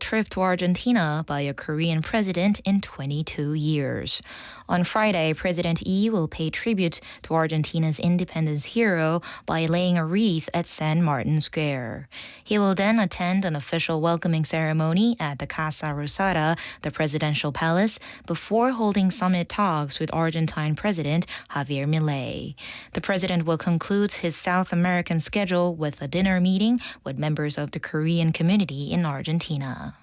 trip to Argentina by a Korean president in 22 years. On Friday, President Lee will pay tribute to Argentina's independence hero by laying a wreath at San Martin Square. He will then attend an official welcoming ceremony at the Casa Rosada, the presidential palace, before holding summit talks with Argentine President Javier Milei. The president will conclude his South American schedule with a dinner meeting with members of the Korean community in Argentina.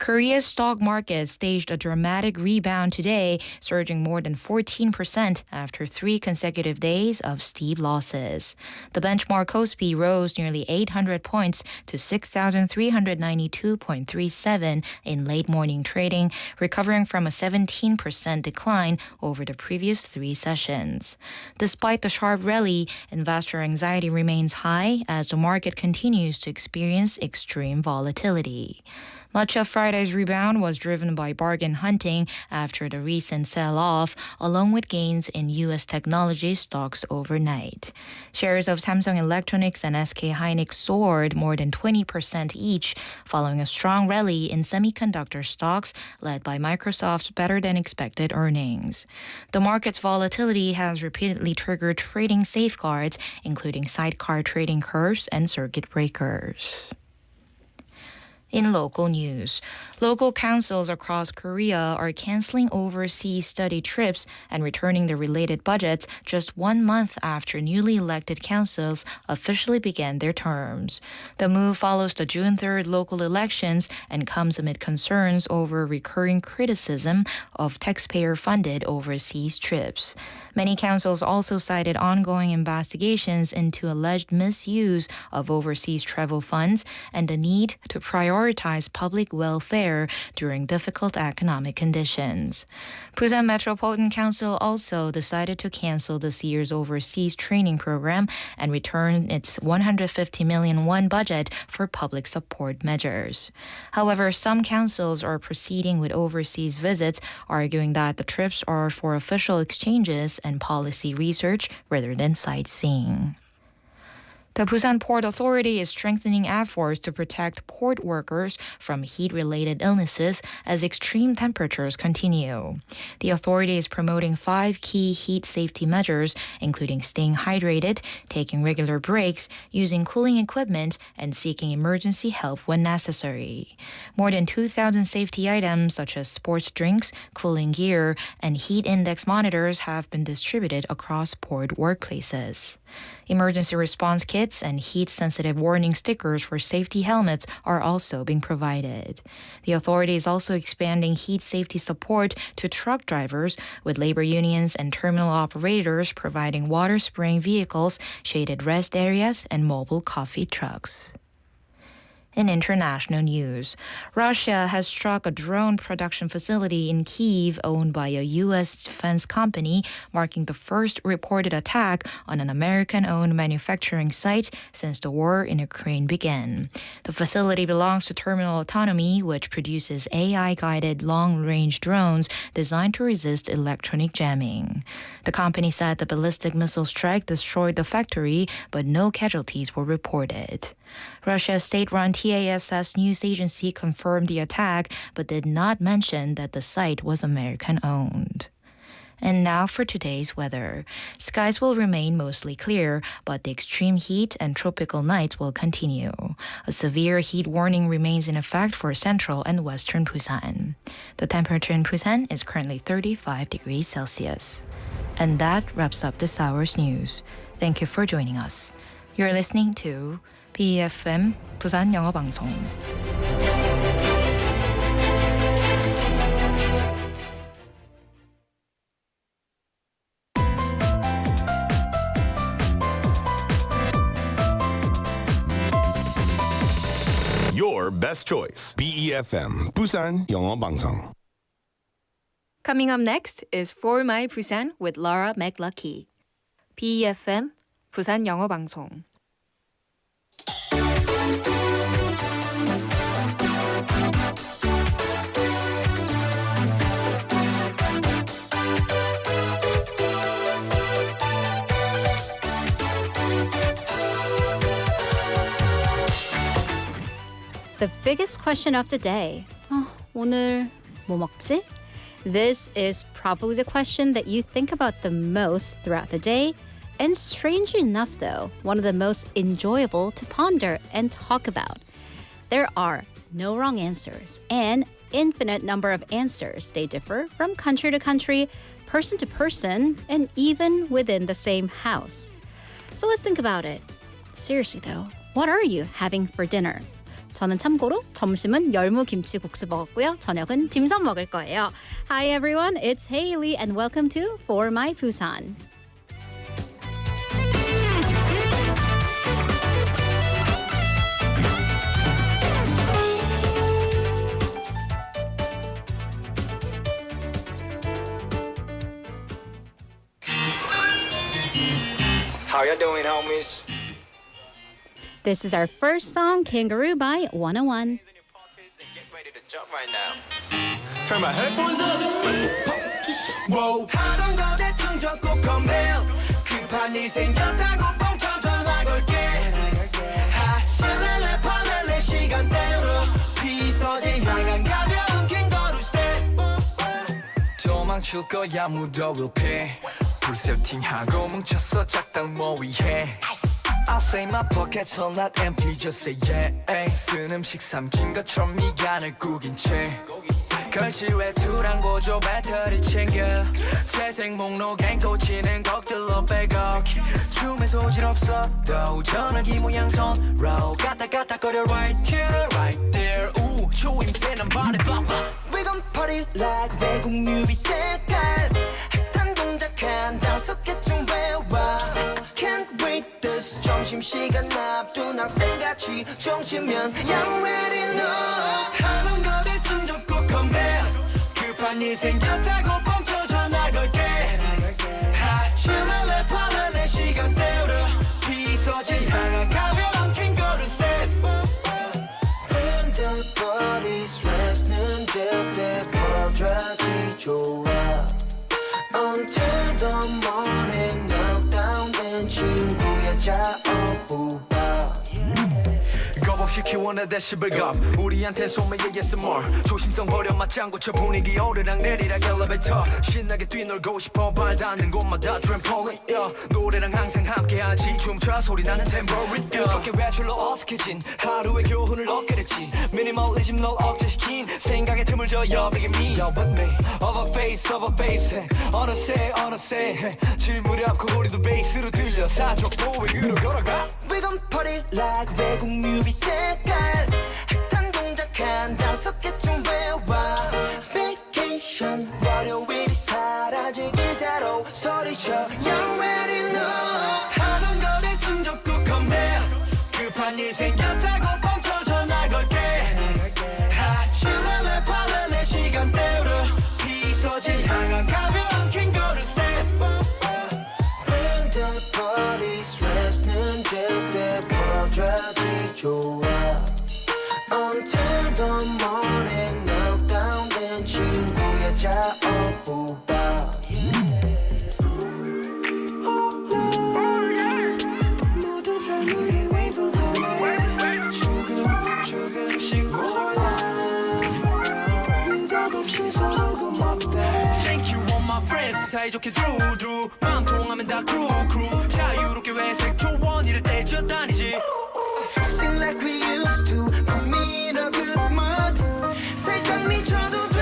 Korea's stock market staged a dramatic rebound today, surging more than 14% after 3 consecutive days of steep losses. The benchmark Kospi rose nearly 800 points to 6,392.37 in late morning trading, recovering from a 17% decline over the previous 3 sessions. Despite the sharp rally, investor anxiety remains high as the market continues to experience extreme volatility. Much of Friday's rebound was driven by bargain hunting after the recent sell-off, along with gains in U.S. technology stocks overnight. Shares of Samsung Electronics and SK Hynix soared more than 20% each, following a strong rally in semiconductor stocks led by Microsoft's better-than-expected earnings. The market's volatility has repeatedly triggered trading safeguards, including sidecar trading curves and circuit breakers. In local news, local councils across Korea are canceling overseas study trips and returning the related budgets just 1 month after newly elected councils officially began their terms. The move follows the June 3rd local elections and comes amid concerns over recurring criticism of taxpayer-funded overseas trips. Many councils also cited ongoing investigations into alleged misuse of overseas travel funds and the need to prioritize public welfare during difficult economic conditions. Busan Metropolitan Council also decided to cancel this year's overseas training program and return its 150 million won budget for public support measures. However, some councils are proceeding with overseas visits, arguing that the trips are for official exchanges and policy research rather than sightseeing. The Busan Port Authority is strengthening efforts to protect port workers from heat-related illnesses as extreme temperatures continue. The authority is promoting 5 key heat safety measures, including staying hydrated, taking regular breaks, using cooling equipment, and seeking emergency help when necessary. More than 2,000 safety items such as sports drinks, cooling gear, and heat index monitors have been distributed across port workplaces. Emergency response kits and heat-sensitive warning stickers for safety helmets are also being provided. The authority is also expanding heat safety support to truck drivers, with labor unions and terminal operators providing water-spraying vehicles, shaded rest areas, and mobile coffee trucks. In international news, Russia has struck a drone production facility in Kyiv owned by a U.S. defense company, marking the first reported attack on an American-owned manufacturing site since the war in Ukraine began. The facility belongs to Terminal Autonomy, which produces AI-guided long-range drones designed to resist electronic jamming. The company said the ballistic missile strike destroyed the factory, but no casualties were reported. Russia's state-run TASS news agency confirmed the attack, but did not mention that the site was American-owned. And now for today's weather. Skies will remain mostly clear, but the extreme heat and tropical nights will continue. A severe heat warning remains in effect for central and western Busan. The temperature in Busan is currently 35 degrees Celsius. And that wraps up this hour's news. Thank you for joining us. You're listening to BeFM 부산 영어 방송. Your best choice. BeFM 부산 영어 방송. Coming up next is For My Busan with Laura McLucky. BeFM 부산 영어 방송. The biggest question of the day. 오늘 뭐 먹지? This is probably the question that you think about the most throughout the day. And strangely enough, though, one of the most enjoyable to ponder and talk about. There are no wrong answers and infinite number of answers. They differ from country to country, person to person, and even within the same house. So let's think about it. Seriously, though, what are you having for dinner? 저는 참고로 점심은 열무김치국수 먹었고요. 저녁은 딤섬 먹을 거예요. Hi everyone, it's Hailey and welcome to For My Busan. How you doing, homies? This is our first song, Kangaroo by 101. Get ready to jump right now. Turn my headphones up. Whoa. 하던 거 대충 적고 come down. 급한 일 생겼다고 뻥쳐 전화 걸게. 샬랄레 팔랄레 시간 때우러 비서지 향한 가벼운 긴 걸음 step. 도망칠 거야 무더울 패. 불 세팅하고 뭉쳤어 작당 모의해. I'll say my pockets are not empty, just say yeah. 쓴 음식 삼킨 것처럼 미간을 구긴 채 걸치 외투랑 보조 배터리 챙겨 재생 목록엔 꽂히는 곡들로 백억 춤에 소질 없어 또 전화기 모양 손로 까딱까딱거려 right here, right there 우 초임새 난 발에 빡빡 We gon' party like 외국 뮤비 때깔 핫한 동작한 5개쯤 외워 Can't wait this 점심시간 앞둔 학생같이 정치면 I'm ready now 하던 거 대충 접고 come back 급한 일 생겼다고 뻥쳐 전화 걸게 칠랄레 팔랄레 시간 때우러 비서지 향한 가벼운 캥거루 step In the body 스트레스는 될때 퍼져지 좋아 Until the morning knockdown 된 친구야 자어부바 겁없이 키워내 데시벨감 우리한테 소매의 ASMR 조심성 버려 맞장구쳐 분위기 오르락 내리락 엘리베이터 신나게 뛰놀고 싶어 발 닿는 곳마다 트램폴린 노래랑 항상 함께하지 춤춰 소리나는 탬버린 뜨겁게 외출로 어색해진 하루의 교훈을 얻게 됐지 미니멀리즘 널 억제시킨 생각의 틈을 줘 You're begging me You're with me Of a face 어느새 질 무렵 우리도 베이스로 들려 사족 보행으로 걸어가 We gon' party like 외국 뮤비 때깔 핫한 동작한 5개쯤 외워 Vacation 월요일이 사라질 기세로 소리쳐 You're ready now 하던 거 대충 접고 come back 급한 일 생겼다고 뻥쳐 전화 걸게 칠랄레 팔랄레 시간 때우러 비서지 향한 가벼운 캥거루 step In the party 스트레스는 제때 퍼져지 좋아 Until the morning knockdown 된 친구야 자어부바 모든 삶을 웨이브하네 조금씩 몰라 느닷없이 서로 고맙대 Thank you all my friends 사이좋게 through 마음 통하면 다 crew 자유롭게 회색 조원 이럴 때 쥐어다니지 Sing like we used to Put me in a good mood 살짝 미쳐도 돼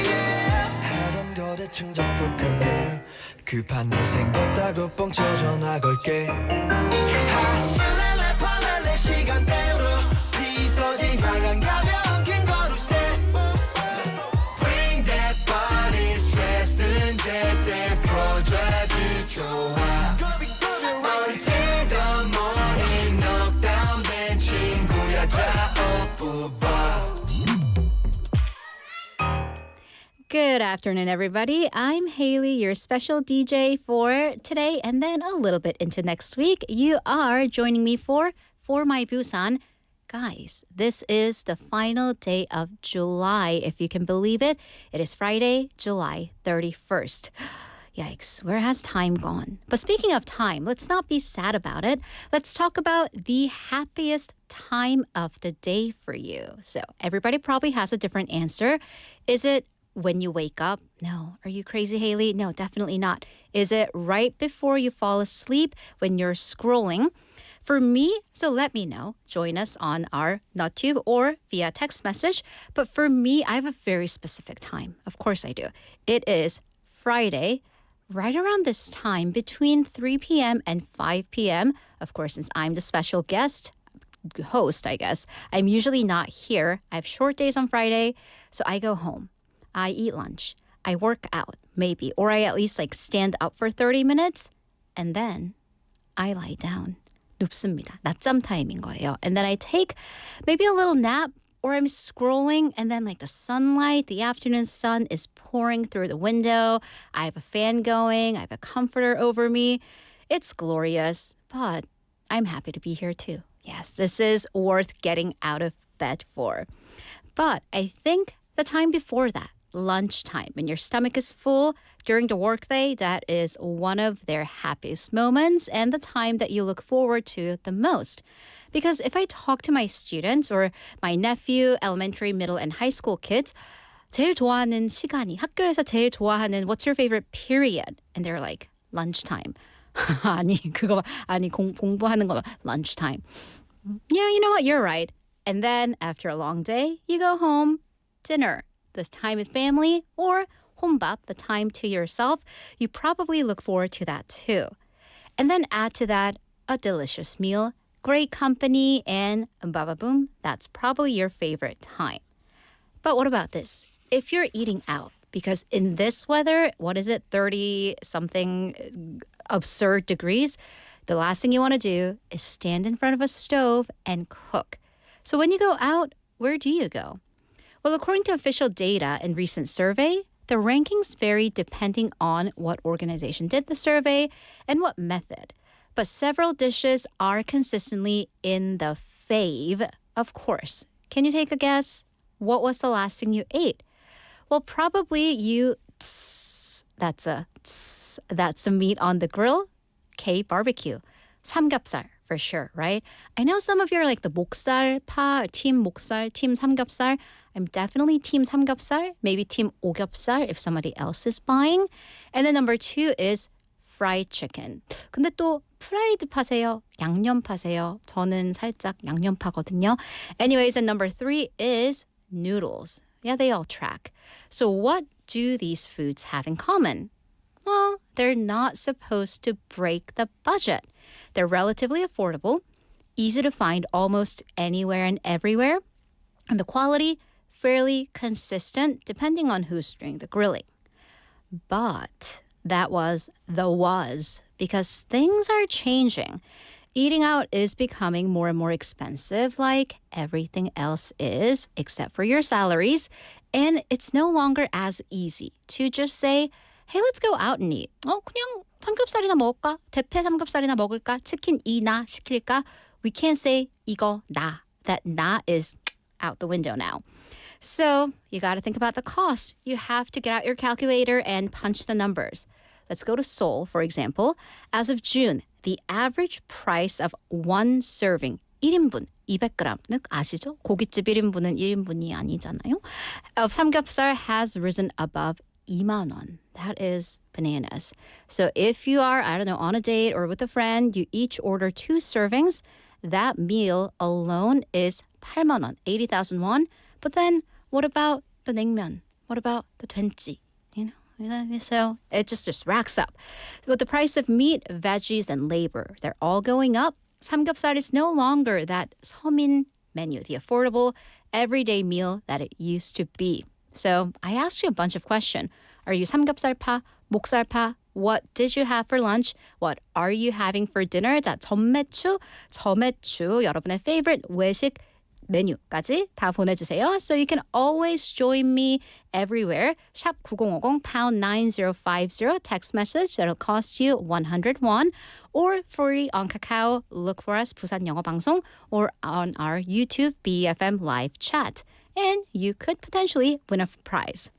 yeah. 하던 거 대충 접고 가네 급한 일 생겼다고 뻥쳐 전화 걸게 칠랄레 팔랄레 시간 때우러 비서지 향한 가벼운 긴 걸음 step Bring that body 스트레스는 제때 풀어줘야지 좋아 Until the morning knockdown 된 친구야 자어부바 Good afternoon, everybody. I'm Hailey, your special DJ for today and then a little bit into next week. You are joining me for My Busan. Guys, this is the final day of July, if you can believe it. It is Friday, July 31st. Yikes, where has time gone? But speaking of time, let's not be sad about it. Let's talk about the happiest time of the day for you. So everybody probably has a different answer. Is it when you wake up? No. Are you crazy, Hailey? No, definitely not. Is it right before you fall asleep when you're scrolling? For me, so let me know. Join us on our NotTube or via text message. But for me, I have a very specific time. Of course I do. It is Friday, right around this time, between 3 p.m. and 5 p.m. Of course, since I'm the special guest, host, I guess, I'm usually not here. I have short days on Friday, so I go home. I eat lunch. I work out, maybe, or I at least stand up for 30 minutes, and then I lie down. 눕습니다. 낮잠 타임인 거예요. And then I take maybe a little nap, or I'm scrolling, and then the sunlight, the afternoon sun is pouring through the window. I have a fan going. I have a comforter over me. It's glorious, but I'm happy to be here too. Yes, this is worth getting out of bed for. But I think the time before that, lunchtime, when your stomach is full during the workday, that is one of their happiest moments and the time that you look forward to the most. Because if I talk to my students or my nephew, elementary, middle, and high school kids, 제일 좋아하는 시간이, 학교에서 제일 좋아하는 what's your favorite period? And they're like, lunchtime. 공부하는 거, lunchtime. Yeah, you know what? You're right. And then after a long day, you go home, dinner. This time with family, or 혼밥, the time to yourself, you probably look forward to that too. And then add to that a delicious meal, great company, and ba-ba-boom, that's probably your favorite time. But what about this? If you're eating out, because in this weather, what is it, 30-something absurd degrees, the last thing you want to do is stand in front of a stove and cook. So when you go out, where do you go? Well, according to official data in recent survey, the rankings vary depending on what organization did the survey and what method. But several dishes are consistently in the fave, of course. Can you take a guess? What was the last thing you ate? Well, probably that's a meat on the grill, K barbecue, 삼겹살. For sure, right? I know some of you are the 목살파, team 목살, team 삼겹살. I'm definitely team 삼겹살, maybe team 오겹살 if somebody else is buying. And then number 2 is fried chicken. 근데 또 프라이드 파세요? 양념 파세요? 저는 살짝 양념파거든요. Anyways, and number 3 is noodles. Yeah, they all track. So what do these foods have in common? Well, they're not supposed to break the budget. They're relatively affordable, easy to find almost anywhere and everywhere, and the quality fairly consistent depending on who's doing the grilling. But that was because things are changing. Eating out is becoming more and more expensive like everything else is, except for your salaries, and it's no longer as easy to just say, hey, let's go out and eat. 그냥 삼겹살이나 먹을까? 대패 삼겹살이나 먹을까? 치킨 이나 시킬까? We can't say 이거 나. That 나 is out the window now. So you got to think about the cost. You have to get out your calculator and punch the numbers. Let's go to Seoul, for example. As of June, the average price of one serving 1인분 200g 아시죠? 고깃집 1인분은 1인분이 아니잖아요. Of 삼겹살 has risen above 2만 원. That is bananas. So if you are, on a date or with a friend, you each order 2 servings, that meal alone is 8만 원, 80,000 won. But then what about the 냉면? What about the 된찌? So it just racks up. With the price of meat, veggies, and labor, they're all going up. 삼겹살 is no longer that 서민 menu, the affordable everyday meal that it used to be. So I asked you a bunch of questions. Are you 삼겹살파, 목살파? What did you have for lunch? What are you having for dinner? 자, 전매추, 여러분의 favorite 외식 메뉴까지 다 보내주세요. So you can always join me everywhere. 샵 9050 pound 9050 text message that'll cost you 100 won or free on Kakao. Look for us 부산 영어 방송 or on our YouTube BeFM live chat. And you could potentially win a prize.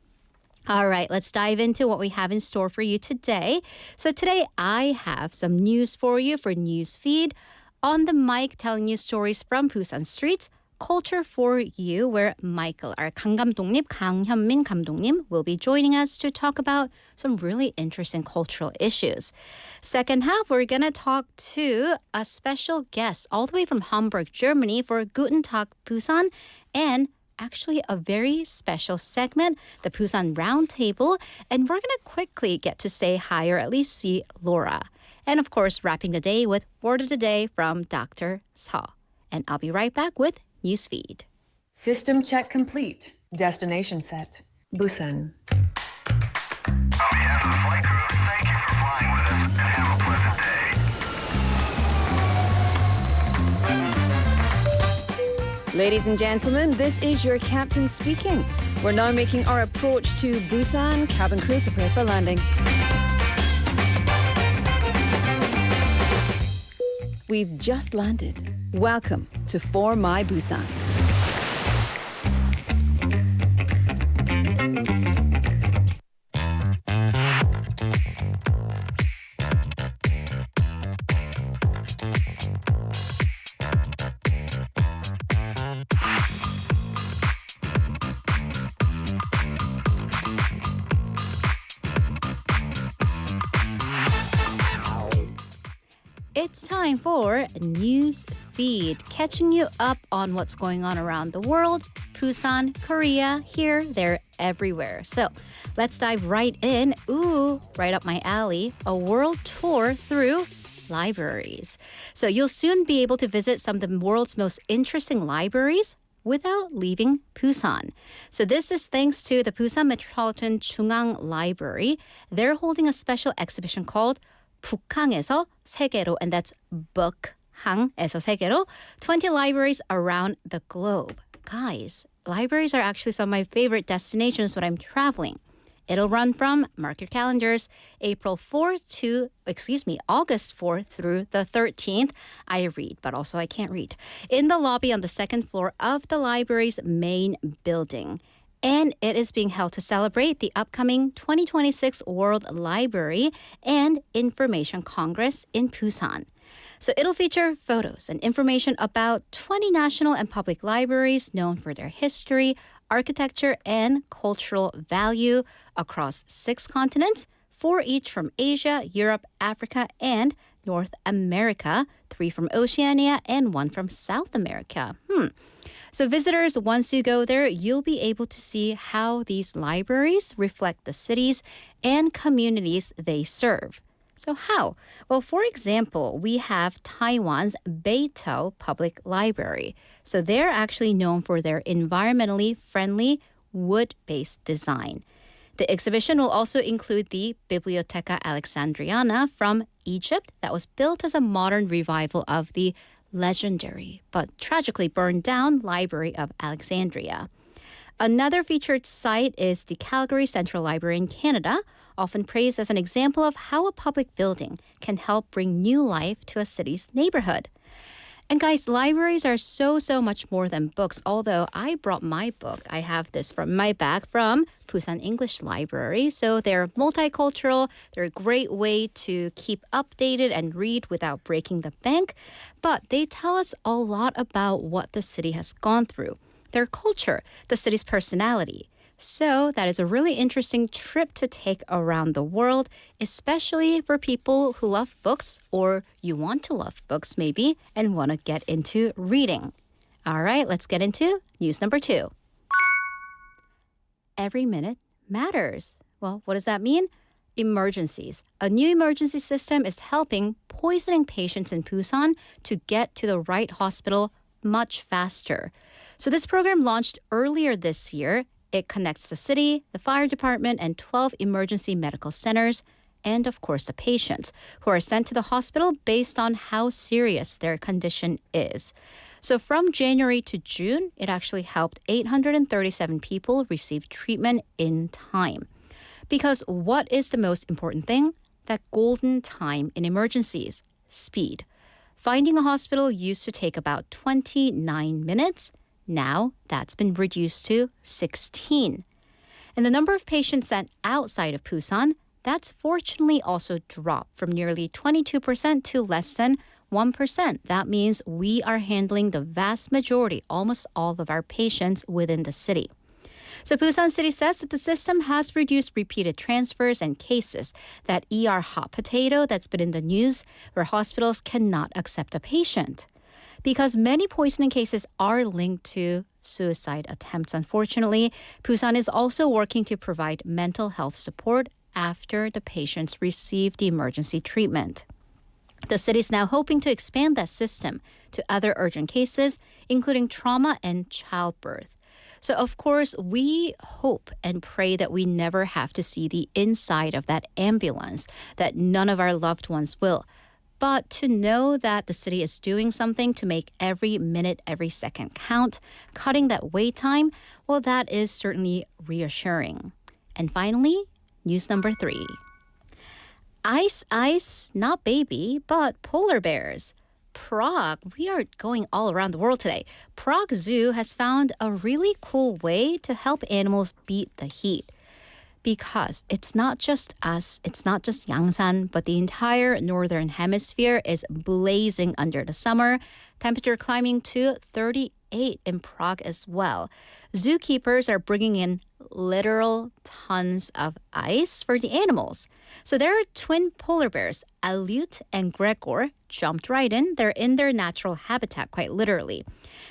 All right, let's dive into what we have in store for you today. So today I have some news for you for Newsfeed. On the mic, telling you stories from Busan streets, Culture for You, where Michael, our 강감독님, 강현민 감독님, will be joining us to talk about some really interesting cultural issues. Second half, we're going to talk to a special guest all the way from Hamburg, Germany for Guten Tag, Busan, and actually a very special segment, the Busan Roundtable, and we're going to quickly get to say hi or at least see Laura. And of course, wrapping the day with Word of the Day from Dr. Seo. And I'll be right back with Newsfeed. System check complete. Destination set. Busan. On behalf of the flight crew, thank you for flying with us and have a pleasant day. Ladies and gentlemen, this is your captain speaking. We're now making our approach to Busan. Cabin crew, prepare for landing. We've just landed. Welcome to For My Busan. It's time for News Feed, catching you up on what's going on around the world. Busan, Korea, here, there, everywhere. So let's dive right in. Ooh, right up my alley, a world tour through libraries. So you'll soon be able to visit some of the world's most interesting libraries without leaving Busan. So this is thanks to the Busan Metropolitan 중앙 Library. They're holding a special exhibition called 북항에서 세계로, and that's 북항에서 세계로, 20 libraries around the globe. Guys, libraries are actually some of my favorite destinations when I'm traveling. It'll run from, mark your calendars, August 4th through the 13th. I read, but also I can't read. In the lobby on the second floor of the library's main building. And it is being held to celebrate the upcoming 2026 World Library and Information Congress in Busan. So it'll feature photos and information about 20 national and public libraries known for their history, architecture, and cultural value across 6 continents, 4 each from Asia, Europe, Africa, and North America, 3 from Oceania, and 1 from South America. So visitors, once you go there, you'll be able to see how these libraries reflect the cities and communities they serve. So how? Well, for example, we have Taiwan's Beitou Public Library. So they're actually known for their environmentally friendly wood-based design. The exhibition will also include the Biblioteca Alexandriana from Egypt that was built as a modern revival of the legendary but tragically burned down Library of Alexandria. Another featured site is the Calgary Central Library in Canada, often praised as an example of how a public building can help bring new life to a city's neighborhood. And guys, libraries are so much more than books, although I brought my book. I have this from my bag from Busan English Library. So they're multicultural. They're a great way to keep updated and read without breaking the bank. But they tell us a lot about what the city has gone through, their culture, the city's personality. So that is a really interesting trip to take around the world, especially for people who love books or you want to love books maybe and want to get into reading. All right, let's get into news number 2. Every minute matters. Well, what does that mean? Emergencies. A new emergency system is helping poisoning patients in Busan to get to the right hospital much faster. So this program launched earlier this year. It connects the city, the fire department, and 12 emergency medical centers, and of course the patients who are sent to the hospital based on how serious their condition is. So from January to June, it actually helped 837 people receive treatment in time. Because what is the most important thing? That golden time in emergencies, speed. Finding a hospital used to take about 29 minutes. Now that's been reduced to 16. And the number of patients sent outside of Busan, that's fortunately also dropped from nearly 22% to less than 1%. That means we are handling the vast majority, almost all of our patients within the city. So Busan City says that the system has reduced repeated transfers and cases, that ER hot potato that's been in the news where hospitals cannot accept a patient. Because many poisoning cases are linked to suicide attempts, unfortunately, Busan is also working to provide mental health support after the patients receive the emergency treatment. The city is now hoping to expand that system to other urgent cases, including trauma and childbirth. So, of course, we hope and pray that we never have to see the inside of that ambulance, that none of our loved ones will. But to know that the city is doing something to make every minute, every second count, cutting that wait time, well, that is certainly reassuring. And finally, news number 3. Ice, ice, not baby, but polar bears. Prague, we are going all around the world today. Prague Zoo has found a really cool way to help animals beat the heat. Because it's not just us, it's not just Yangsan, but the entire northern hemisphere is blazing under the summer. Temperature climbing to 38 in Prague as well. Zookeepers are bringing in literal tons of ice for the animals. So there are twin polar bears, Aleut and Gregor, jumped right in. They're in their natural habitat, quite literally.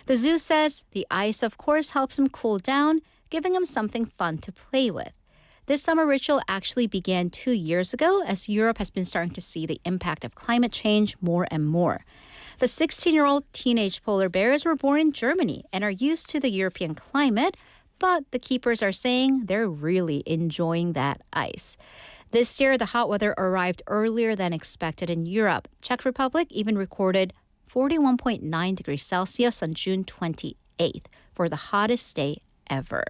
The zoo says the ice, of course, helps them cool down, giving them something fun to play with. This summer ritual actually began 2 years ago as Europe has been starting to see the impact of climate change more and more. The 16-year-old teenage polar bears were born in Germany and are used to the European climate, but the keepers are saying they're really enjoying that ice. This year, the hot weather arrived earlier than expected in Europe. Czech Republic even recorded 41.9 degrees Celsius on June 28th for the hottest day ever.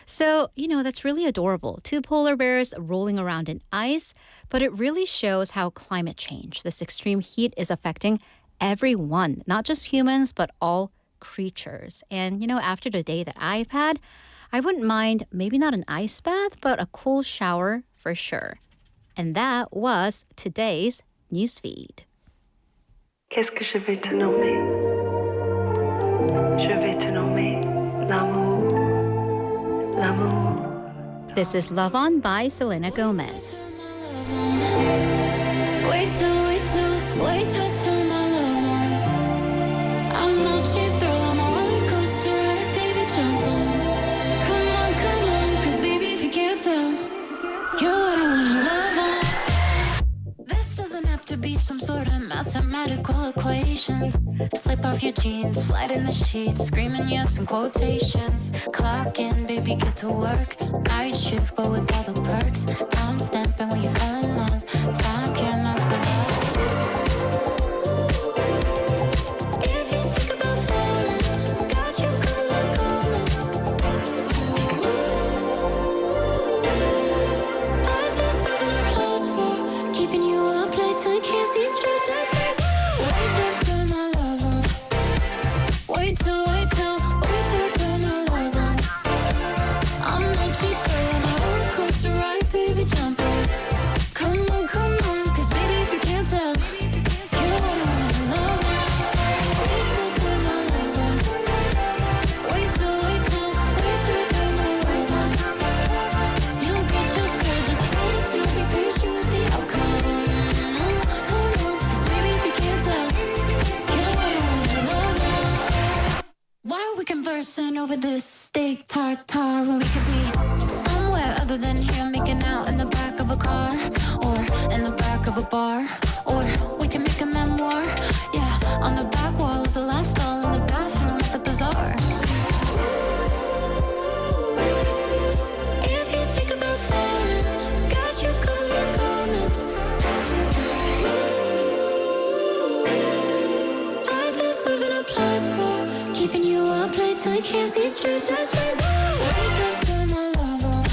So, that's really adorable. 2 polar bears rolling around in ice, but it really shows how climate change, this extreme heat, is affecting everyone, not just humans, but all creatures. And, after the day that I've had, I wouldn't mind maybe not an ice bath, but a cool shower for sure. And that was today's newsfeed. Qu'est-ce que je vais te nommer? Je vais te nommer l'amour. L'amour. This is Love On by Selena Gomez. Wait till turn my love on. I'm no cheap thrill, I'm a roller coaster ride, baby, jump on. Come on, 'cause baby, if you can't tell, you're what I wanna love on. This doesn't have to be some sort of mathematical equation. Slip off your jeans, slide in the sheets, screaming yes in quotations. Clock in, baby, get to work. Night shift, but with all the perks. Time stamping when you fell in love. Time can't mess with us. If you think about falling, got you covered like almonds. I deserve an applause for keeping you up late till you can't see straight. Just wait till turn my love on. Wait till turn my love on. I'm no cheap girl, I'm a roller coaster ride, baby, jump on. Come on, 'cause baby, if you can't tell, you're what I wanna love on. Wait till turn my love on. Wait till turn my love on. You'll get your fill, just promise you'll be patient with the outcome. Come on, 'cause baby, if you can't tell, you're what I wanna love on. Why are we conversing over this steak tartare when we could be somewhere other than here, making out in the back of a car or in the back of a bar, or we can make a memoir, yeah, on the back wall of the last stall in the bathroom at the bazaar. If you think about falling, got you covered like almonds. I deserve an applause for keeping you up late till you can't see straight. Just wait till turn my love on.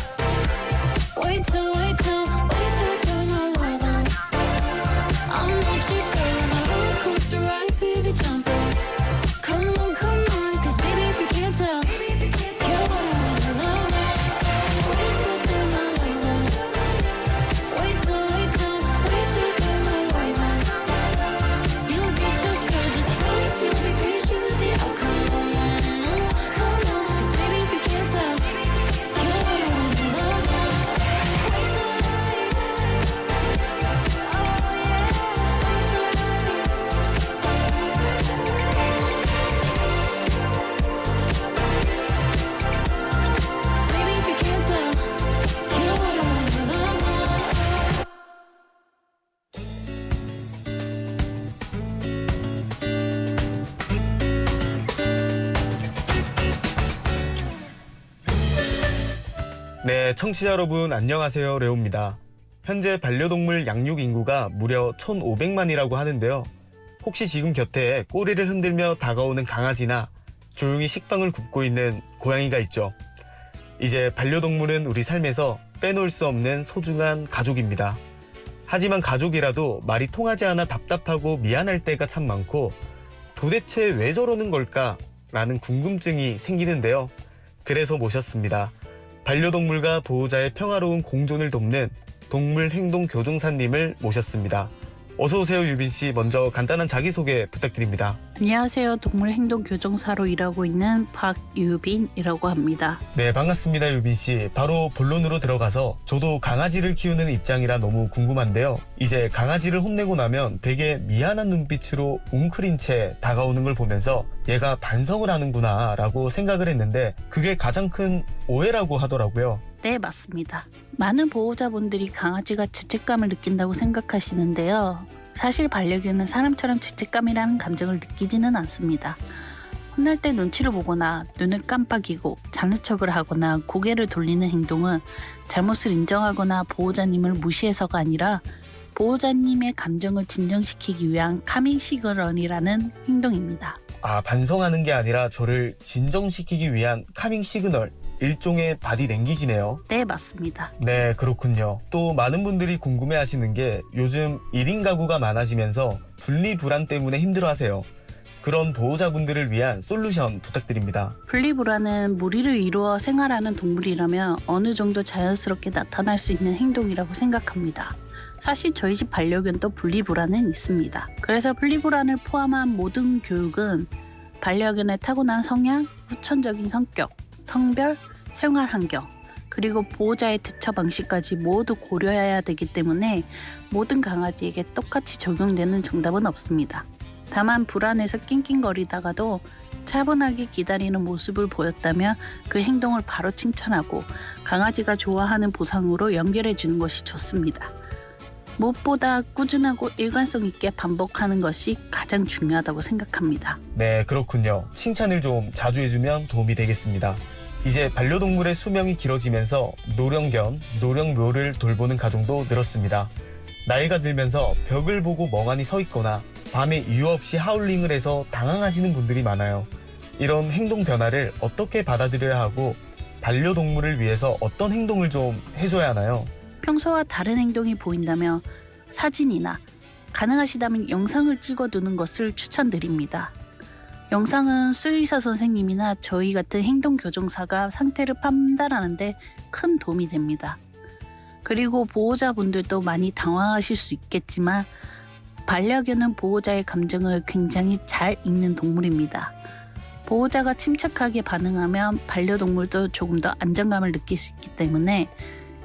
Wait till turn my love on. I'm no cheap girl, I'm a roller coaster ride, baby, jump on. Come on, 'cause baby, if you can't tell, you're what I wanna love on. 네, 청취자 여러분 안녕하세요. 레오입니다. 현재 반려동물 양육 인구가 무려 1,500만이라고 하는데요. 혹시 지금 곁에 꼬리를 흔들며 다가오는 강아지나 조용히 식빵을 굽고 있는 고양이가 있죠. 이제 반려동물은 우리 삶에서 빼놓을 수 없는 소중한 가족입니다. 하지만 가족이라도 말이 통하지 않아 답답하고 미안할 때가 참 많고 도대체 왜 저러는 걸까? 라는 궁금증이 생기는데요. 그래서 모셨습니다. 반려동물과 보호자의 평화로운 공존을 돕는 동물 행동 교정사님을 모셨습니다. 어서 오세요, 유빈 씨. 먼저 간단한 자기소개 부탁드립니다. 안녕하세요. 동물 행동 교정사로 일하고 있는 박유빈이라고 합니다. 네, 반갑습니다, 유빈 씨. 바로 본론으로 들어가서 저도 강아지를 키우는 입장이라 너무 궁금한데요. 이제 강아지를 혼내고 나면 되게 미안한 눈빛으로 웅크린 채 다가오는 걸 보면서 얘가 반성을 하는구나 라고 생각을 했는데 그게 가장 큰 오해라고 하더라고요. 네, 맞습니다. 많은 보호자분들이 강아지가 죄책감을 느낀다고 생각하시는데요. 사실 반려견은 사람처럼 죄책감이라는 감정을 느끼지는 않습니다. 혼날 때 눈치를 보거나 눈을 깜빡이고 자는 척을 하거나 고개를 돌리는 행동은 잘못을 인정하거나 보호자님을 무시해서가 아니라 보호자님의 감정을 진정시키기 위한 카밍 시그널이라는 행동입니다. 아, 반성하는 게 아니라 저를 진정시키기 위한 카밍 시그널. 일종의 바디 랭귀지네요. 네, 맞습니다. 네, 그렇군요. 또 많은 분들이 궁금해하시는 게 요즘 1인 가구가 많아지면서 분리불안 때문에 힘들어하세요. 그런 보호자분들을 위한 솔루션 부탁드립니다. 분리불안은 무리를 이루어 생활하는 동물이라면 어느 정도 자연스럽게 나타날 수 있는 행동이라고 생각합니다. 사실 저희 집 반려견도 분리불안은 있습니다. 그래서 분리불안을 포함한 모든 교육은 반려견의 타고난 성향, 후천적인 성격, 성별, 생활 환경, 그리고 보호자의 대처 방식까지 모두 고려해야 되기 때문에 모든 강아지에게 똑같이 적용되는 정답은 없습니다. 다만 불안해서 낑낑거리다가도 차분하게 기다리는 모습을 보였다면 그 행동을 바로 칭찬하고 강아지가 좋아하는 보상으로 연결해 주는 것이 좋습니다. 무엇보다 꾸준하고 일관성 있게 반복하는 것이 가장 중요하다고 생각합니다. 네, 그렇군요. 칭찬을 좀 자주 해주면 도움이 되겠습니다. 이제 반려동물의 수명이 길어지면서 노령견, 노령묘를 돌보는 가정도 늘었습니다. 나이가 들면서 벽을 보고 멍하니 서 있거나 밤에 이유 없이 하울링을 해서 당황하시는 분들이 많아요. 이런 행동 변화를 어떻게 받아들여야 하고 반려동물을 위해서 어떤 행동을 좀 해줘야 하나요? 평소와 다른 행동이 보인다면 사진이나 가능하시다면 영상을 찍어두는 것을 추천드립니다. 영상은 수의사 선생님이나 저희 같은 행동교정사가 상태를 판단하는 데 큰 도움이 됩니다. 그리고 보호자분들도 많이 당황하실 수 있겠지만 반려견은 보호자의 감정을 굉장히 잘 읽는 동물입니다. 보호자가 침착하게 반응하면 반려동물도 조금 더 안정감을 느낄 수 있기 때문에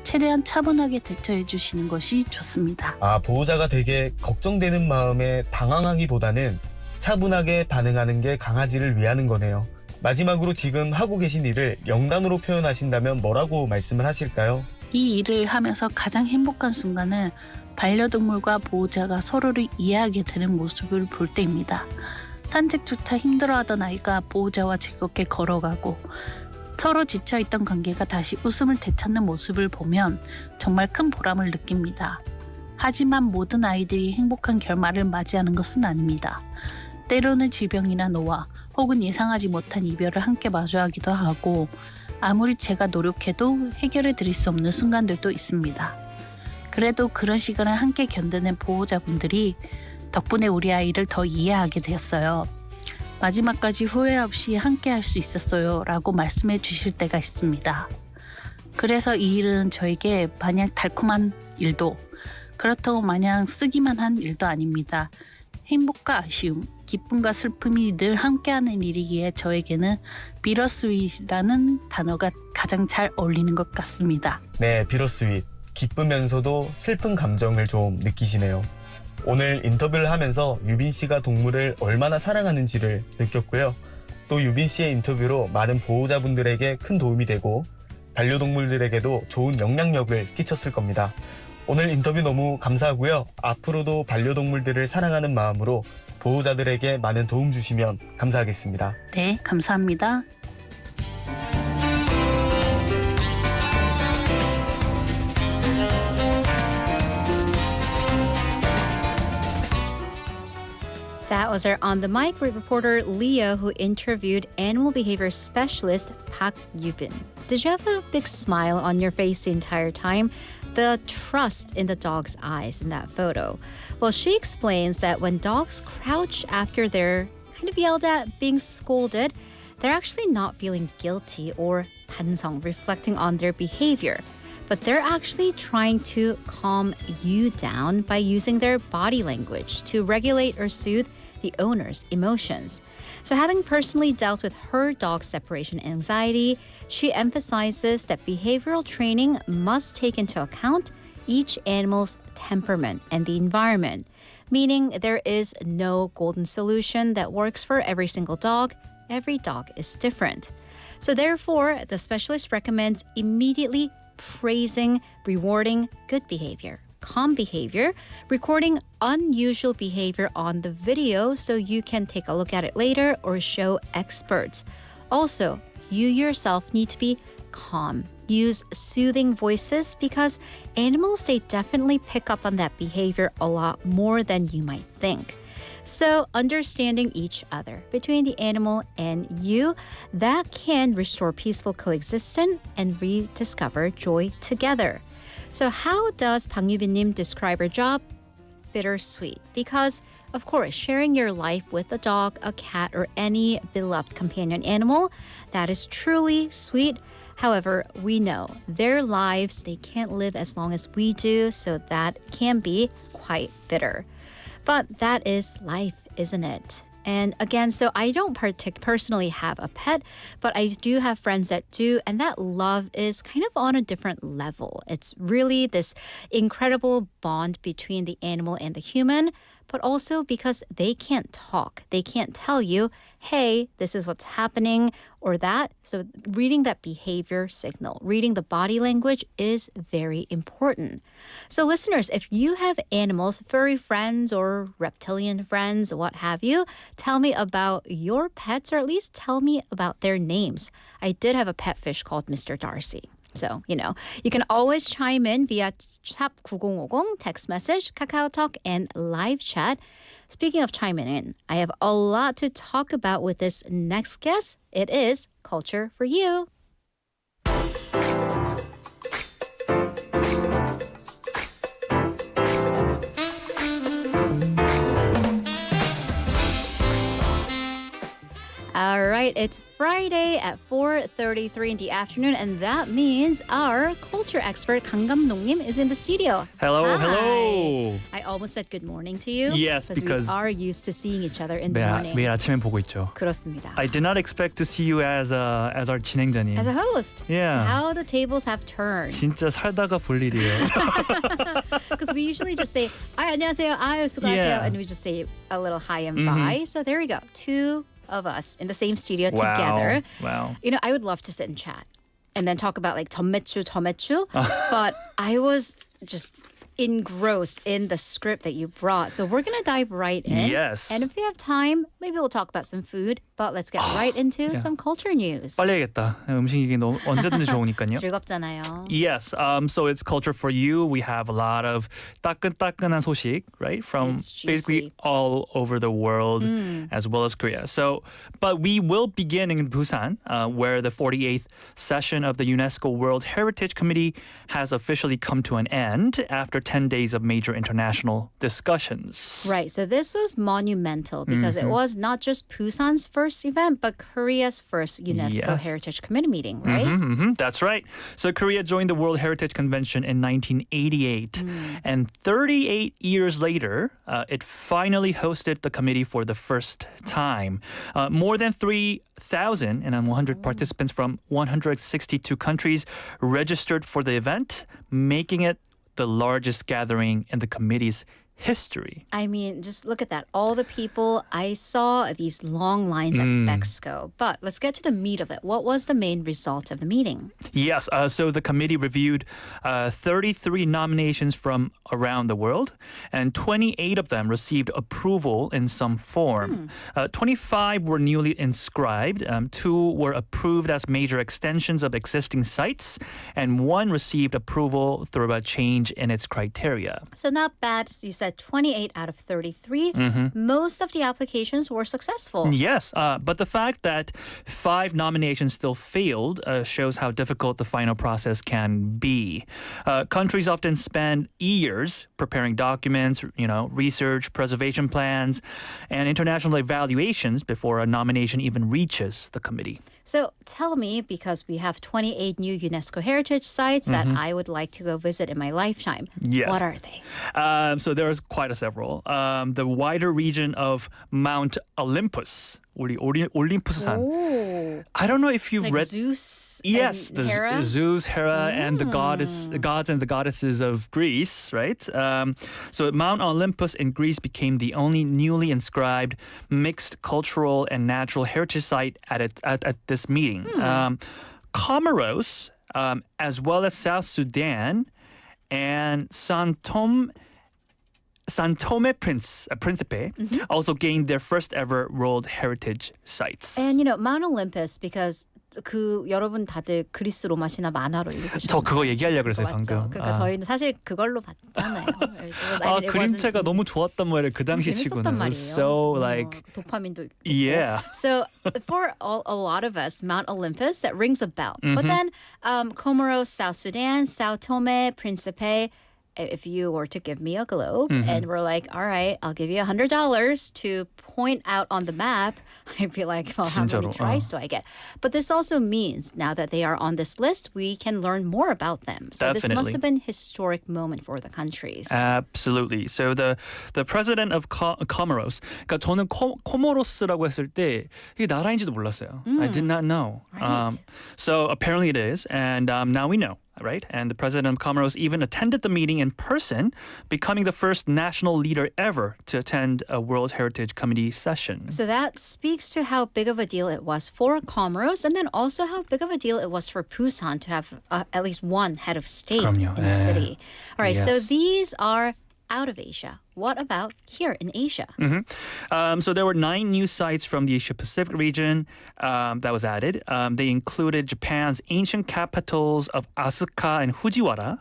최대한 차분하게 대처해 주시는 것이 좋습니다. 아, 보호자가 되게 걱정되는 마음에 당황하기보다는 차분하게 반응하는 게 강아지를 위하는 거네요. 마지막으로 지금 하고 계신 일을 영단어로 표현하신다면 뭐라고 말씀을 하실까요? 이 일을 하면서 가장 행복한 순간은 반려동물과 보호자가 서로를 이해하게 되는 모습을 볼 때입니다. 산책조차 힘들어하던 아이가 보호자와 즐겁게 걸어가고 서로 지쳐있던 관계가 다시 웃음을 되찾는 모습을 보면 정말 큰 보람을 느낍니다. 하지만 모든 아이들이 행복한 결말을 맞이하는 것은 아닙니다. 때로는 질병이나 노화 혹은 예상하지 못한 이별을 함께 마주하기도 하고 아무리 제가 노력해도 해결해 드릴 수 없는 순간들도 있습니다. 그래도 그런 시간을 함께 견디는 보호자분들이 덕분에 우리 아이를 더 이해하게 되었어요. 마지막까지 후회 없이 함께 할 수 있었어요 라고 말씀해 주실 때가 있습니다. 그래서 이 일은 저에게 마냥 달콤한 일도 그렇다고 마냥 쓰기만 한 일도 아닙니다. 행복과 아쉬움, 기쁨과 슬픔이 늘 함께하는 일이기에 저에게는 비러스윗이라는 단어가 가장 잘 어울리는 것 같습니다. 네, 비러스윗. 기쁘면서도 슬픈 감정을 좀 느끼시네요. 오늘 인터뷰를 하면서 유빈 씨가 동물을 얼마나 사랑하는지를 느꼈고요. 또 유빈 씨의 인터뷰로 많은 보호자분들에게 큰 도움이 되고 반려동물들에게도 좋은 영향력을 끼쳤을 겁니다. 오늘 인터뷰 너무 감사하고요. 앞으로도 반려동물들을 사랑하는 마음으로 보호자들에게 많은 도움 주시면 감사하겠습니다. 네, 감사합니다. was our On the Mic reporter Leo, who interviewed animal behavior specialist Park Yubin. Did you have a big smile on your face the entire time? The trust in the dog's eyes in that photo. Well, she explains that when dogs crouch after they're kind of yelled at, being scolded, they're actually not feeling guilty or 반성, reflecting on their behavior. But they're actually trying to calm you down by using their body language to regulate or soothe the owner's emotions. So having personally dealt with her dog's separation anxiety, she emphasizes that behavioral training must take into account each animal's temperament and the environment, meaning there is no golden solution that works for every single dog. Every dog is different. So therefore, the specialist recommends immediately praising, rewarding good behavior, calm behavior, recording unusual behavior on the video so you can take a look at it later or show experts. Also, you yourself need to be calm. Use soothing voices because animals, they definitely pick up on that behavior a lot more than you might think. So understanding each other between the animal and you, that can restore peaceful coexistence and rediscover joy together. So how does Park Yubin-님 describe her job? Bittersweet. Because, of course, sharing your life with a dog, a cat, or any beloved companion animal, that is truly sweet. However, we know their lives, they can't live as long as we do, so that can be quite bitter. But that is life, isn't it? And again, so I don't personally have a pet, but I do have friends that do, and that love is kind of on a different level. It's really this incredible bond between the animal and the human, but also because they can't talk. They can't tell you, hey, this is what's happening or that. So reading that behavior signal, reading the body language is very important. So listeners, if you have animals, furry friends or reptilian friends, what have you, tell me about your pets or at least tell me about their names. I did have a pet fish called Mr. Darcy. So, you can always chime in via 샵 9050 text message, KakaoTalk, and live chat. Speaking of chiming in, I have a lot to talk about with this next guest. It is Culture for You. All right, it's Friday at 4:33 in the afternoon, and that means our culture expert 강 감독님 is in the studio. Hello, Hi. hello. I almost said good morning to you. Yes, because we are used to seeing each other in the morning. 매일 아침에 보고 있죠. 그렇습니다. I did not expect to see you as our 진행자님. As a host. Yeah. How the tables have turned. 진짜 살다가 볼 일이에요. Because we usually just say, 안녕하세요, 수고하세요, Yeah. and we just say a little hi and bye. So there we go. Two of us in the same studio together. Wow. I would love to sit and chat and then talk about like 전매추, but I was just engrossed in the script that you brought. So we're going to dive right in. Yes. And if we have time, maybe we'll talk about some food, but let's get right into some culture news. 빨리 해야겠다. 음식 얘기 너무 언제든지 좋으니까요. 즐겁잖아요. Yes. So it's culture for you. We have a lot of 따끈따끈한 소식, right? From basically all over the world as well as Korea. So, but we will begin in Busan, where the 48th session of the UNESCO World Heritage Committee has officially come to an end after 10 days of major international discussions. Right. So this was monumental because it was not just Busan's first event, but Korea's first UNESCO Heritage Committee meeting, right? That's right. So Korea joined the World Heritage Convention in 1988. And 38 years later, it finally hosted the committee for the first time. More than 3,100 participants from 162 countries registered for the event, making it the largest gathering in the committee's history. I mean, just look at that. All the people, I saw these long lines at Bexco. But let's get to the meat of it. What was the main result of the meeting? Yes, so the committee reviewed 33 nominations from around the world, and 28 of them received approval in some form. 25 were newly inscribed, 2 were approved as major extensions of existing sites, and 1 received approval through a change in its criteria. So not bad, you said said 28 out of 33. Most of the applications were successful. Yes, but the fact that 5 nominations still failed shows how difficult the final process can be. Countries often spend years preparing documents, research, preservation plans, and international evaluations before a nomination even reaches the committee. So tell me, because we have 28 new UNESCO heritage sites that I would like to go visit in my lifetime. Yes. What are they? So there's quite a several. The wider region of Mount Olympus, 올림푸스산. Oh, I don't know if you've like read. Zeus Yes, and the Hera? Zeus, Hera, and the gods and the goddesses of Greece, right? So Mount Olympus in Greece became the only newly inscribed mixed cultural and natural heritage site at this meeting. Comoros, as well as South Sudan, and San Tome Principe also gained their first ever World Heritage Sites. And Mount Olympus, because 여러분 다들 그리스 로마 신화 만화로 읽으셨나요? 저 그거 얘기하려고 그랬어요 맞죠? 방금. 그러니까 저희는 사실 그걸로 봤잖아요. 그림체가 너무 좋았단 말이에요. 그 당시 재밌었단 치고는. 말이에요. So like 도파민도 있고. yeah. So for a lot of us, Mount Olympus, that rings a bell. But then Comoros, South Sudan, Sao Tome, Principe, if you were to give me a globe and we're like, all right, I'll give you $100 to point out on the map, I'd be like, well, how many tries do I get? But this also means now that they are on this list, we can learn more about them. So this must have been a historic moment for the countries. Absolutely. So the president of Comoros, 그러니까 저는 코모로스라고 했을 때 이게 나라인지도 몰랐어요. I did not know. Right. So apparently it is, and now we know. Right? And the president of Comoros even attended the meeting in person, becoming the first national leader ever to attend a World Heritage Committee session. So that speaks to how big of a deal it was for Comoros, and then also how big of a deal it was for Busan to have at least one head of state in the city. All right, so these are out of Asia. What about here in Asia? So there were 9 new sites from the Asia-Pacific region that was added. They included Japan's ancient capitals of Asuka and Fujiwara,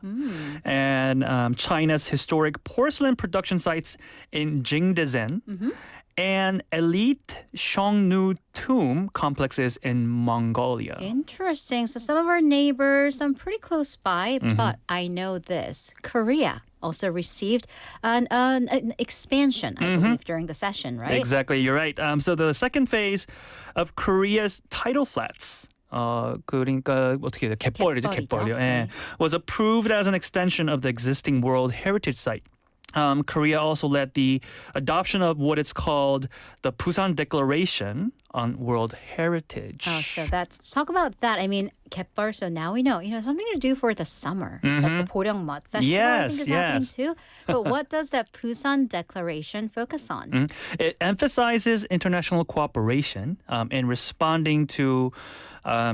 and China's historic porcelain production sites in Jingdezhen, and elite Xiongnu tomb complexes in Mongolia. Interesting. So some of our neighbors, some pretty close by, but I know this. Korea also received an expansion, I believe, during the session, right? Exactly, you're right. So the second phase of Korea's tidal flats, 그러니까 어떻게 해야 돼? 갯벌이죠, 갯벌이요. 예, was approved as an extension of the existing World Heritage Site. Korea also led the adoption of what is called the Busan Declaration on World Heritage. Oh, so let's talk about that. I mean, 갯벌, so now we know, something to do for the summer. Like the Boryong Mud Festival, I think is happening too. But what does that Busan Declaration focus on? It emphasizes international cooperation in responding to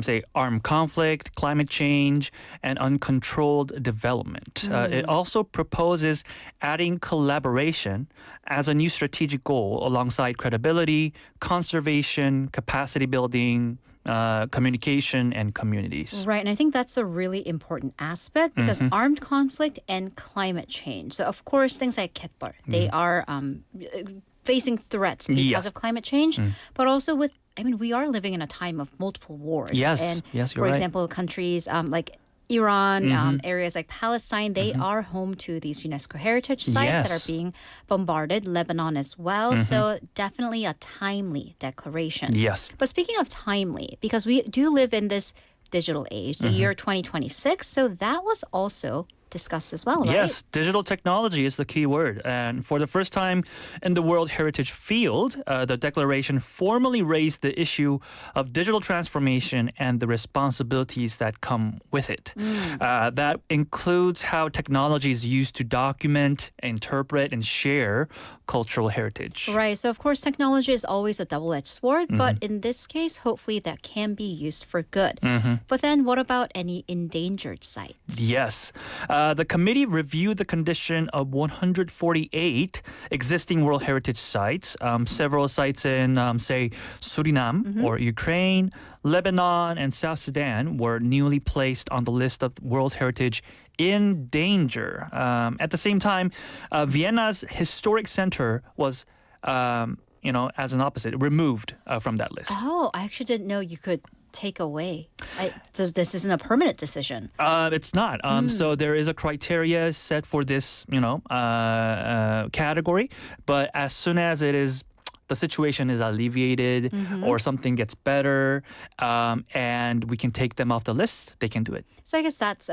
say armed conflict, climate change, and uncontrolled development. It also proposes adding collaboration as a new strategic goal alongside credibility, conservation, capacity building, communication, and communities. Right, and I think that's a really important aspect because armed conflict and climate change. So of course, things like 갯벌, they are facing threats because of climate change, but also with we are living in a time of multiple wars. Yes, and you're for right. example, countries like Iran, areas like Palestine, they are home to these UNESCO heritage sites that are being bombarded. Lebanon as well. So definitely a timely declaration. Yes. But speaking of timely, because we do live in this digital age, the year 2026, so that was also discussed as well, right? Yes, digital technology is the key word. And for the first time in the World Heritage field, the declaration formally raised the issue of digital transformation and the responsibilities that come with it. That includes how technology is used to document, interpret, and share cultural heritage. Right. So, of course, technology is always a double-edged sword, but in this case, hopefully that can be used for good. But then what about any endangered sites? Yes. The committee reviewed the condition of 148 existing World Heritage sites. Several sites in, say, Suriname or Ukraine, Lebanon, and South Sudan were newly placed on the list of World Heritage in danger. At the same time, Vienna's historic center was, as an opposite, removed from that list. Oh, I actually didn't know you could take away. So this isn't a permanent decision. It's not. So there is a criteria set for this, category. But as soon as the situation is alleviated or something gets better, and we can take them off the list, they can do it. So I guess that's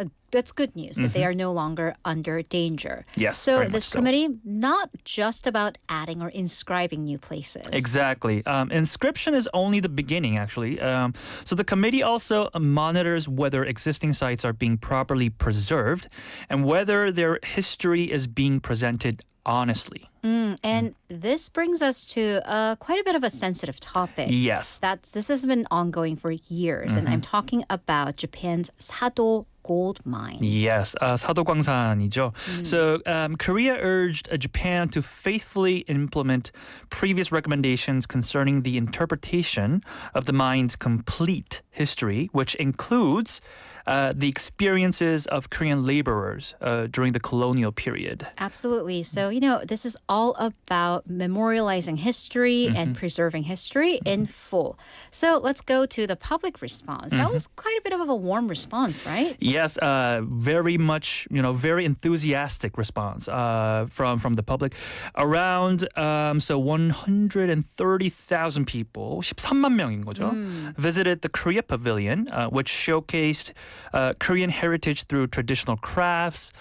good news that they are no longer under danger. Yes, So very much this so. committee, not just about adding or inscribing new places. Exactly. Inscription is only the beginning, actually. So the committee also monitors whether existing sites are being properly preserved and whether their history is being presented honestly. And this brings us to quite a bit of a sensitive topic. Yes. This has been ongoing for years, and I'm talking about Japan's Sado gold mine. Yes, 사도광산이죠. So Korea urged Japan to faithfully implement previous recommendations concerning the interpretation of the mine's complete history, which includes the experiences of Korean laborers during the colonial period. Absolutely. So, this is all about memorializing history and preserving history in full. So let's go to the public response. That was quite a bit of a warm response, right? Yes, very much, very enthusiastic response from the public. Around 130,000 people, 13만 명인 거죠, visited the Korea Pavilion, which showcased Korean heritage through traditional crafts,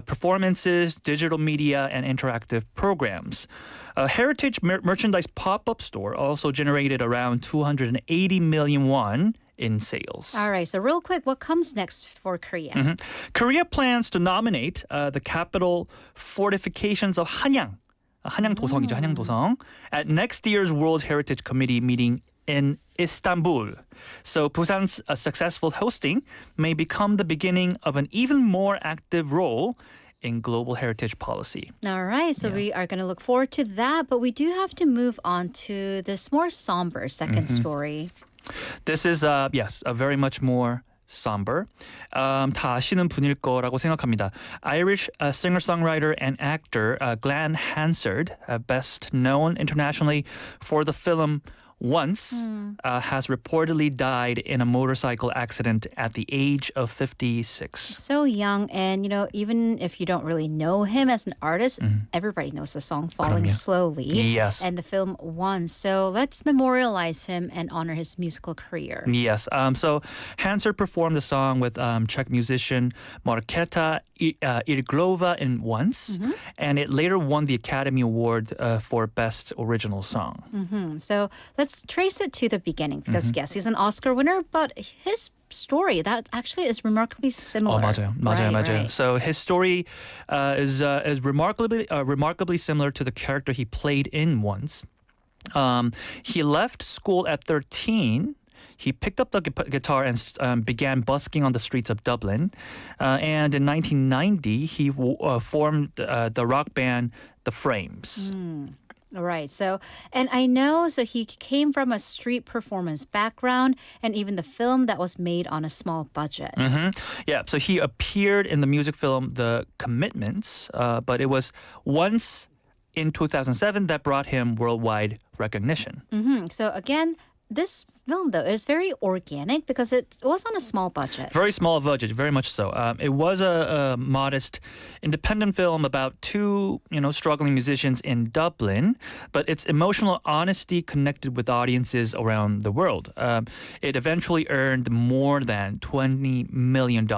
performances, digital media, and interactive programs. A heritage merchandise pop-up store also generated around 280 million won in sales. All right, so real quick, what comes next for Korea? Korea plans to nominate the capital fortifications of Hanyang. 한양도성이죠, 한양도성. At next year's World Heritage Committee meeting in Istanbul. So Busan's successful hosting may become the beginning of an even more active role in global heritage policy. All right, so we are going to look forward to that, but we do have to move on to this more somber second story. This is, a very much more somber. 다 아시는 분일 거라고 생각합니다. Irish singer-songwriter and actor Glenn Hansard, best known internationally for the film Once, has reportedly died in a motorcycle accident at the age of 56. So young, and even if you don't really know him as an artist, everybody knows the song Falling 그럼요. Slowly Yes. and the film Once. So let's memorialize him and honor his musical career. Yes. So Hansard performed the song with Czech musician Markéta Irglova in Once, and it later won the Academy Award for Best Original Song. So let's trace it to the beginning because yes, he's an Oscar winner, but his story that actually is remarkably similar. 맞아요. Right. So his story is remarkably similar to the character he played in Once. He left school at 13. He picked up the guitar and began busking on the streets of Dublin. And in 1990, he formed the rock band The Frames. Right. So, and I know, so he came from a street performance background and even the film that was made on a small budget. Yeah, so he appeared in the music film The Commitments, but it was Once in 2007 that brought him worldwide recognition. So again, this film, though, is very organic because it was on a small budget. Very small budget, very much so. It was a modest independent film about two, struggling musicians in Dublin, but its emotional honesty connected with audiences around the world. It eventually earned more than $20 million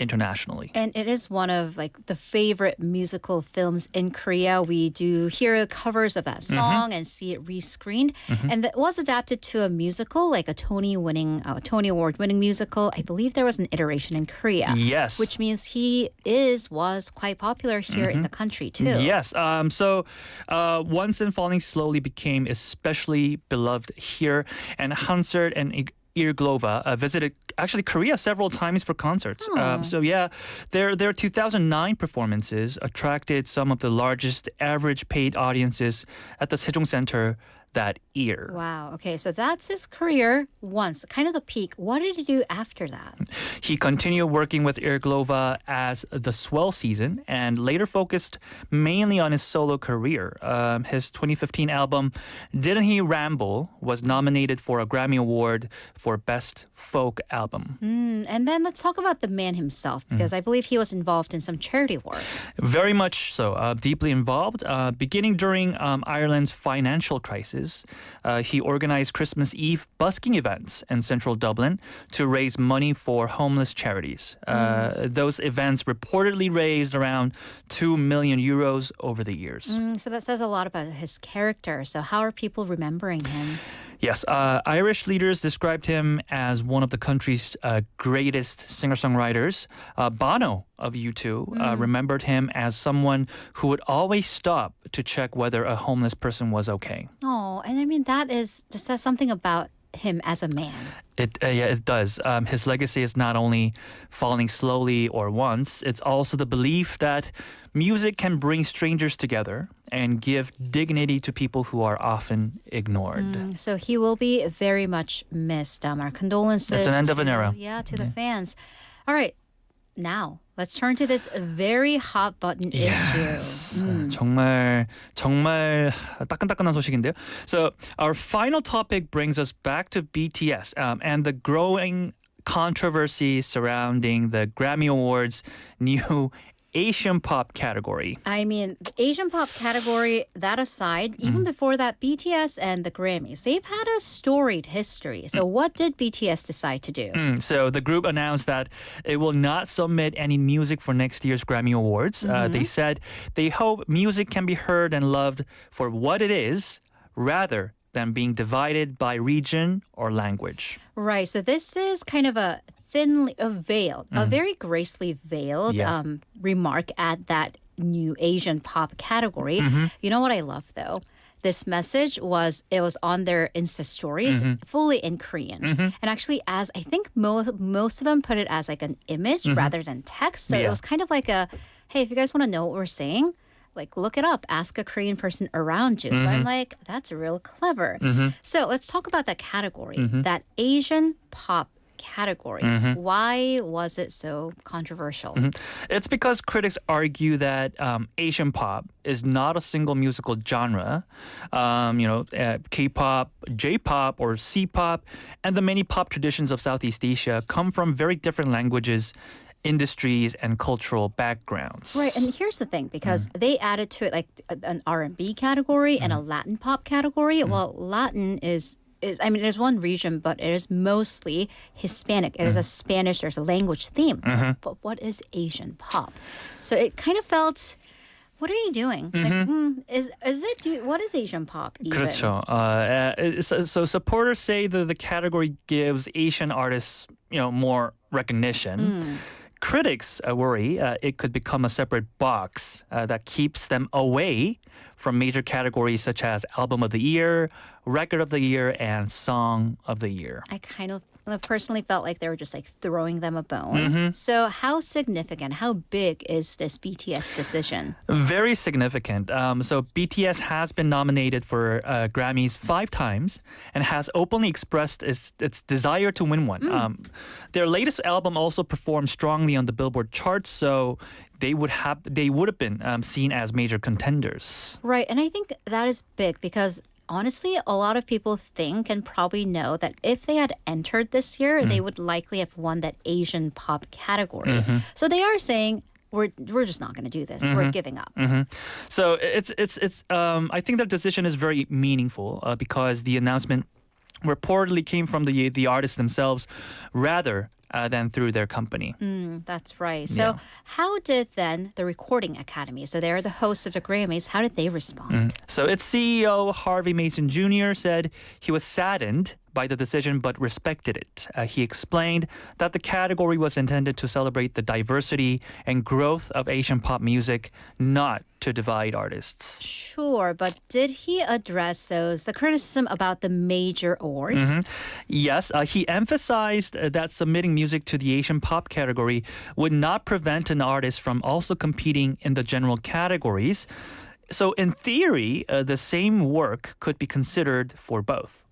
internationally. And it is one of the favorite musical films in Korea. We do hear covers of that song and see it rescreened. And that was adapted to a musical, like a Tony Award-winning musical. I believe there was an iteration in Korea. Yes. Which means he was quite popular here in the country too. Yes. So Once and Falling Slowly became especially beloved here. And Hansard and Irglova visited actually Korea several times for concerts. So yeah, their 2009 performances attracted some of the largest average paid audiences at the Sejong Center that year. Wow. Okay, so that's his career once, kind of the peak. What did he do after that? He continued working with Irglova as the swell season and later focused mainly on his solo career. His 2015 album, Didn't He Ramble, was nominated for a Grammy Award for Best Folk Album. And then let's talk about the man himself, because I believe he was involved in some charity work. Very much so, deeply involved. Beginning during Ireland's financial crisis, he organized Christmas Eve busking events in central Dublin to raise money for homeless charities. Those events reportedly raised around 2 million euros over the years. So that says a lot about his character. So how are people remembering him? Yes, Irish leaders described him as one of the country's greatest singer-songwriters. Bono of U2 remembered him as someone who would always stop to check whether a homeless person was okay. Oh, and I mean, that just says something about him as a man. It does. His legacy is not only falling slowly or once, it's also the belief that music can bring strangers together and give dignity to people who are often ignored. So he will be very much missed. Our condolences. It's an end of an era. Yeah, to the fans. All right. Now, let's turn to this very hot button Yes. issue. 정말 따끈따끈한 소식인데요. So our final topic brings us back to BTS and the growing controversy surrounding the Grammy Awards' new Asian pop category. I mean, the Asian pop category, that aside, even before that, BTS and the Grammys, they've had a storied history. So what did BTS decide to do? So the group announced that it will not submit any music for next year's Grammy Awards. They said they hope music can be heard and loved for what it is, rather than being divided by region or language. Right. So this is kind of a thinly veiled, a very gracefully veiled Yes. remark at that new Asian pop category. You know what I love though? This message was on their Insta stories, fully in Korean. And actually, as I think most of them put it as like an image rather than text. So it was kind of like hey, if you guys want to know what we're saying, like look it up, ask a Korean person around you. So I'm like, that's real clever. So let's talk about that category, that Asian pop category. Why was it so controversial? It's because critics argue that Asian pop is not a single musical genre. K-pop, J-pop, or C-pop, and the many pop traditions of Southeast Asia come from very different languages, industries, and cultural backgrounds. Right, and here's the thing, because they added to it like an R&B category and a Latin pop category. Well, Latin is I mean, there's one region, but it is mostly Hispanic. It is a Spanish, there's a language theme. But what is Asian pop? So it kind of felt, what are you doing? Like, what is Asian pop even? 그렇죠. So supporters say that the category gives Asian artists, more recognition. Critics worry it could become a separate box that keeps them away from major categories such as Album of the Year, Record of the Year, and Song of the Year. I kind of personally felt like they were just like throwing them a bone. So how significant, how big is this BTS decision? Very significant. So BTS has been nominated for Grammys 5 times and has openly expressed its desire to win one. Their latest album also performed strongly on the Billboard charts, so they would have been seen as major contenders. Right, and I think that is big because honestly, a lot of people think and probably know that if they had entered this year, they would likely have won that Asian pop category. So they are saying, we're just not going to do this. We're giving up. So it's I think that decision is very meaningful because the announcement reportedly came from the artists themselves rather than through their company. That's right. So how did then the Recording Academy, so they're the hosts of the Grammys, how did they respond? So its CEO, Harvey Mason Jr., said he was saddened by the decision but respected it. He explained that the category was intended to celebrate the diversity and growth of Asian pop music, not to divide artists. Sure, but did he address the criticism about the major awards? Yes, he emphasized that submitting music to the Asian pop category would not prevent an artist from also competing in the general categories. So in theory, the same work could be considered for both.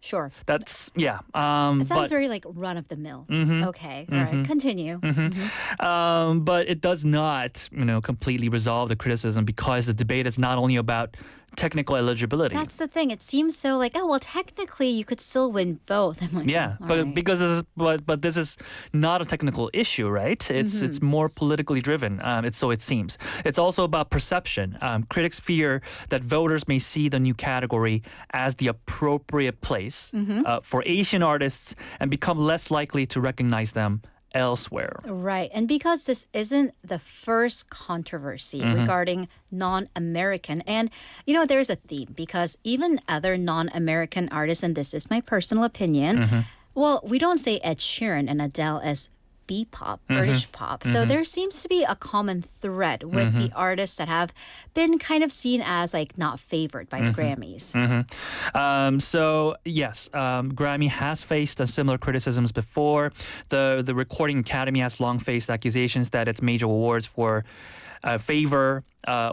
Sure. That's, yeah. It sounds very like run of the mill. Okay, all right, continue. But it does not, completely resolve the criticism because the debate is not only about technical eligibility. That's the thing. It seems so like, oh, well, technically you could still win both. I'm like, yeah, all but right. because this is not a technical issue, right? It's more politically driven. So it seems. It's also about perception. Critics fear that voters may see the new category as the appropriate place for Asian artists and become less likely to recognize them elsewhere. Right. And because this isn't the first controversy regarding non-American, and, there's a theme because even other non-American artists, and this is my personal opinion, well, we don't say Ed Sheeran and Adele as B-pop, British pop. So there seems to be a common thread with the artists that have been kind of seen as like not favored by the Grammys. So yes, Grammy has faced similar criticisms before. The Recording Academy has long faced accusations that its major awards for favor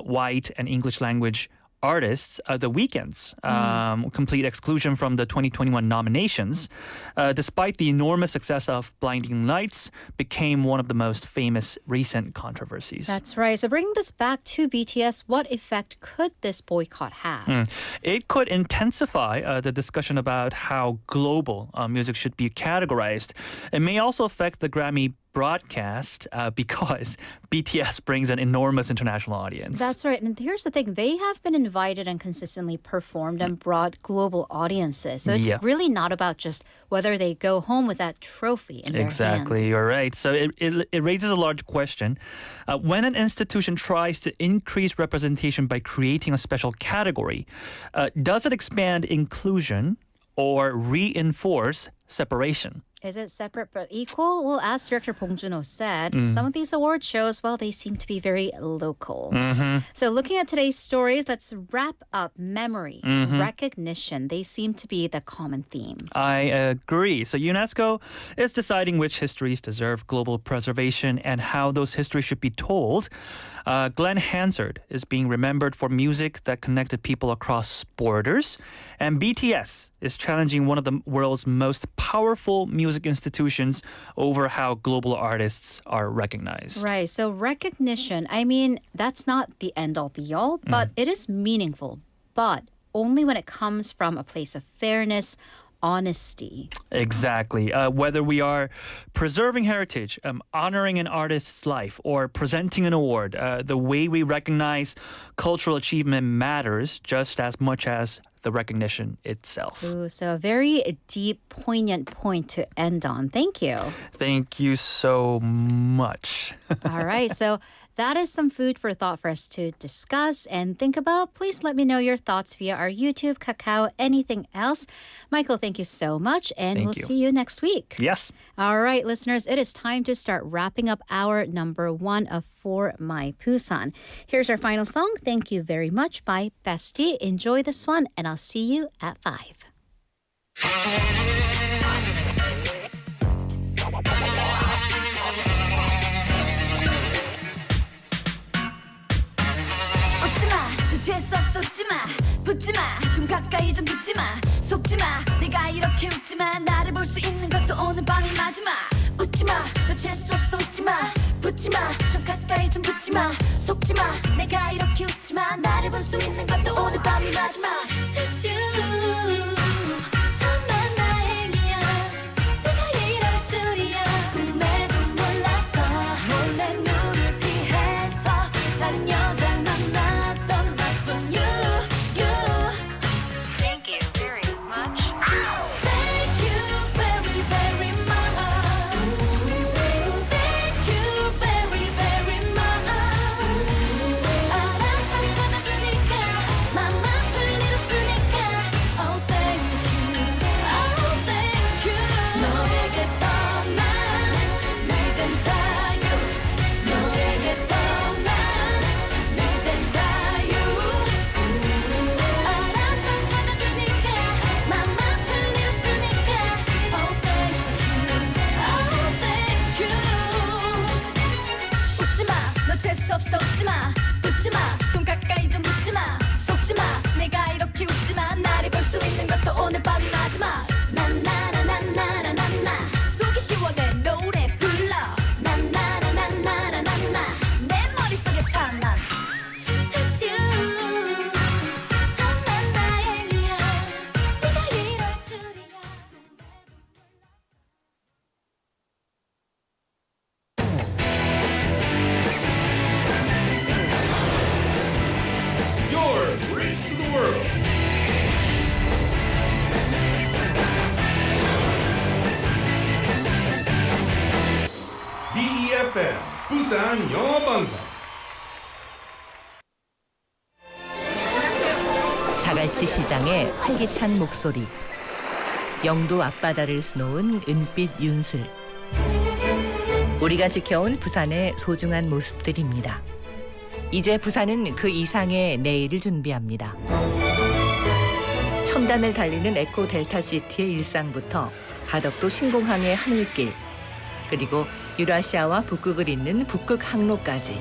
white and English language artists, The Weeknd's complete exclusion from the 2021 nominations, despite the enormous success of Blinding Lights, became one of the most famous recent controversies. That's right. So bringing this back to BTS, what effect could this boycott have? It could intensify the discussion about how global music should be categorized. It may also affect the Grammy broadcast because BTS brings an enormous international audience. That's right. And here's the thing. They have been invited and consistently performed and brought global audiences. So it's really not about just whether they go home with that trophy in their Exactly. hand. You're right. So it raises a large question. When an institution tries to increase representation by creating a special category, does it expand inclusion or reinforce separation? Is it separate but equal? Well, as Director Bong Joon-ho said, some of these award shows, well, they seem to be very local. So looking at today's stories, let's wrap up memory, recognition. They seem to be the common theme. I agree. So UNESCO is deciding which histories deserve global preservation and how those histories should be told. Glenn Hansard is being remembered for music that connected people across borders. And BTS is challenging one of the world's most powerful music institutions over how global artists are recognized. Right. So recognition, I mean, that's not the end-all be-all, but it is meaningful. But only when it comes from a place of fairness, honesty. Exactly. Whether we are preserving heritage, honoring an artist's life, or presenting an award, the way we recognize cultural achievement matters just as much as the recognition itself. Ooh, so a very deep, poignant point to end on. Thank you. Thank you so much. All right. So that is some food for thought for us to discuss and think about. Please let me know your thoughts via our YouTube, Kakao, anything else. Michael, thank you so much. And Thank we'll you. see you next week. Yes. All right, listeners, it is time to start wrapping up our number one of For My Busan. Here's our final song, Thank You Very Much by Bestie. Enjoy this one, and I'll see you at 5. 재수없어 웃지마 붙지마 좀 가까이 좀 붙지마 속지마 내가 이렇게 웃지마 나를 볼 수 있는 것도 오늘 밤이 마지막 웃지마 너 재수없어 웃지마 붙지마 좀 가까이 좀 붙지마 속지마 내가 이렇게 웃지마 나를 볼 수 있는 것도 오늘 밤이 마지막 It's you 정말 다행이야 내가 이럴 줄이야 꿈에도 몰랐어 몰래 눈을 피해서 다른 여자를 만났던 나쁜 you Thank you very much. Thank you very very much Thank you very very much 알아서 꺼져주니까 맘만 풀릴 일 없으니까 BeFM 부산 영어방송. 자갈치 시장의 활기찬 목소리, 영도 앞바다를 수놓은 은빛 윤슬, 우리가 지켜온 부산의 소중한 모습들입니다. 이제 부산은 그 이상의 내일을 준비합니다. 첨단을 달리는 에코 델타시티의 일상부터 가덕도 신공항의 하늘길, 그리고 유라시아와 북극을 잇는 북극 항로까지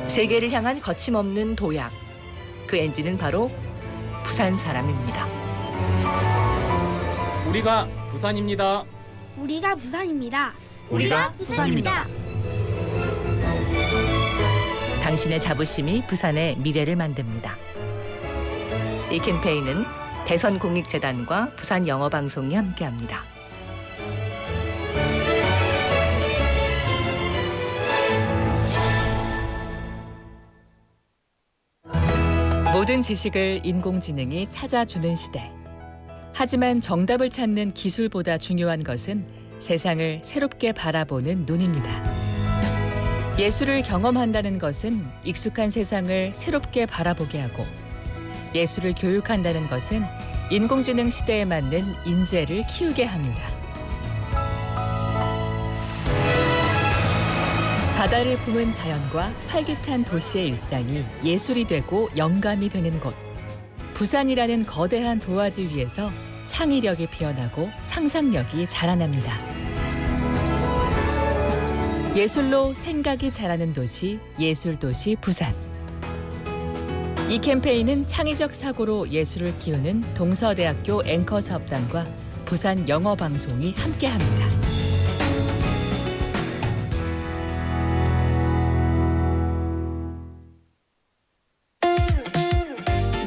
세계를 향한 거침없는 도약, 그 엔진은 바로 부산 사람입니다. 우리가 부산입니다. 우리가 부산입니다. 우리가 부산입니다. 당신의 자부심이 부산의 미래를 만듭니다. 이 캠페인은 대선공익재단과 부산영어방송이 함께합니다. 모든 지식을 인공지능이 찾아주는 시대. 하지만 정답을 찾는 기술보다 중요한 것은 세상을 새롭게 바라보는 눈입니다. 예술을 경험한다는 것은 익숙한 세상을 새롭게 바라보게 하고, 예술을 교육한다는 것은 인공지능 시대에 맞는 인재를 키우게 합니다. 바다를 품은 자연과 활기찬 도시의 일상이 예술이 되고 영감이 되는 곳. 부산이라는 거대한 도화지 위에서 창의력이 피어나고 상상력이 자라납니다. 예술로 생각이 자라는 도시, 예술도시 부산. 이 캠페인은 창의적 사고로 예술을 키우는 동서대학교 앵커 사업단과 부산 영어방송이 함께합니다.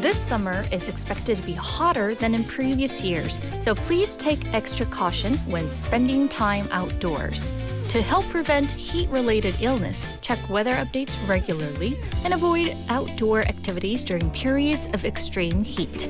This summer is expected to be hotter than in previous years, so please take extra caution when spending time outdoors. To help prevent heat-related illness, check weather updates regularly and avoid outdoor activities during periods of extreme heat.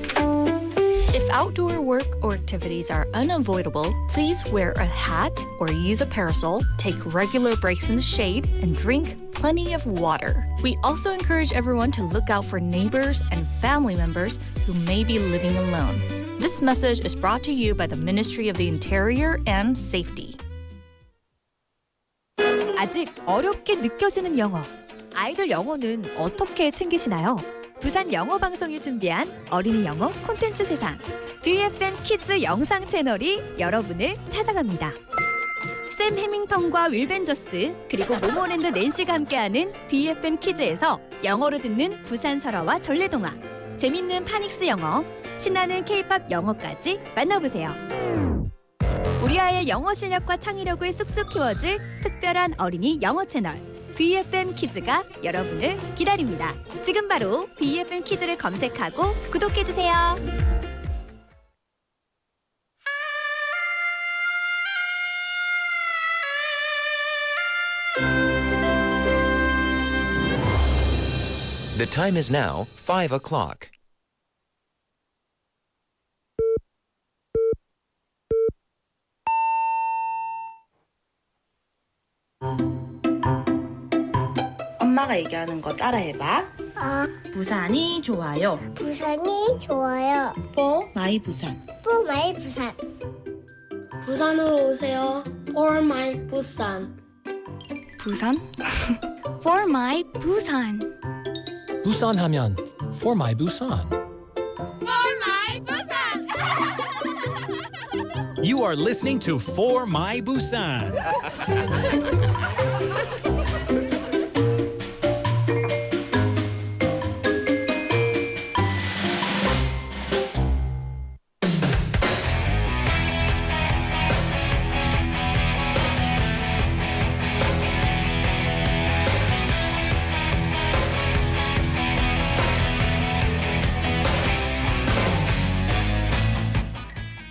If outdoor work or activities are unavoidable, please wear a hat or use a parasol, take regular breaks in the shade, and drink plenty of water. We also encourage everyone to look out for neighbors and family members who may be living alone. This message is brought to you by the Ministry of the Interior and Safety. 아직 어렵게 느껴지는 영어. 아이들 영어는 어떻게 챙기시나요? 부산 영어방송이 준비한 어린이 영어 콘텐츠 세상. BeFM 키즈 영상 채널이 여러분을 찾아갑니다. 샘 해밍턴과 윌 벤저스, 그리고 모모랜드 낸시가 함께하는 BeFM 키즈에서 영어로 듣는 부산 설화와 전래동화, 재밌는 파닉스 영어, 신나는 K-팝 영어까지 만나보세요. 우리 아이의 영어 실력과 창의력을 쑥쑥 키워줄 특별한 어린이 영어 채널 BeFM 키즈가 여러분을 기다립니다. 지금 바로 BeFM 키즈를 검색하고 구독해주세요. The time is now 5 o'clock. 엄마가 얘기하는 거 따라해봐. 부산이 좋아요. 부산이 좋아요. For my 부산. For my 부산. 부산으로 오세요. For my 부산. 부산? For my 부산. 부산 하면 For my Busan. For my 부산. You are listening to For My Busan.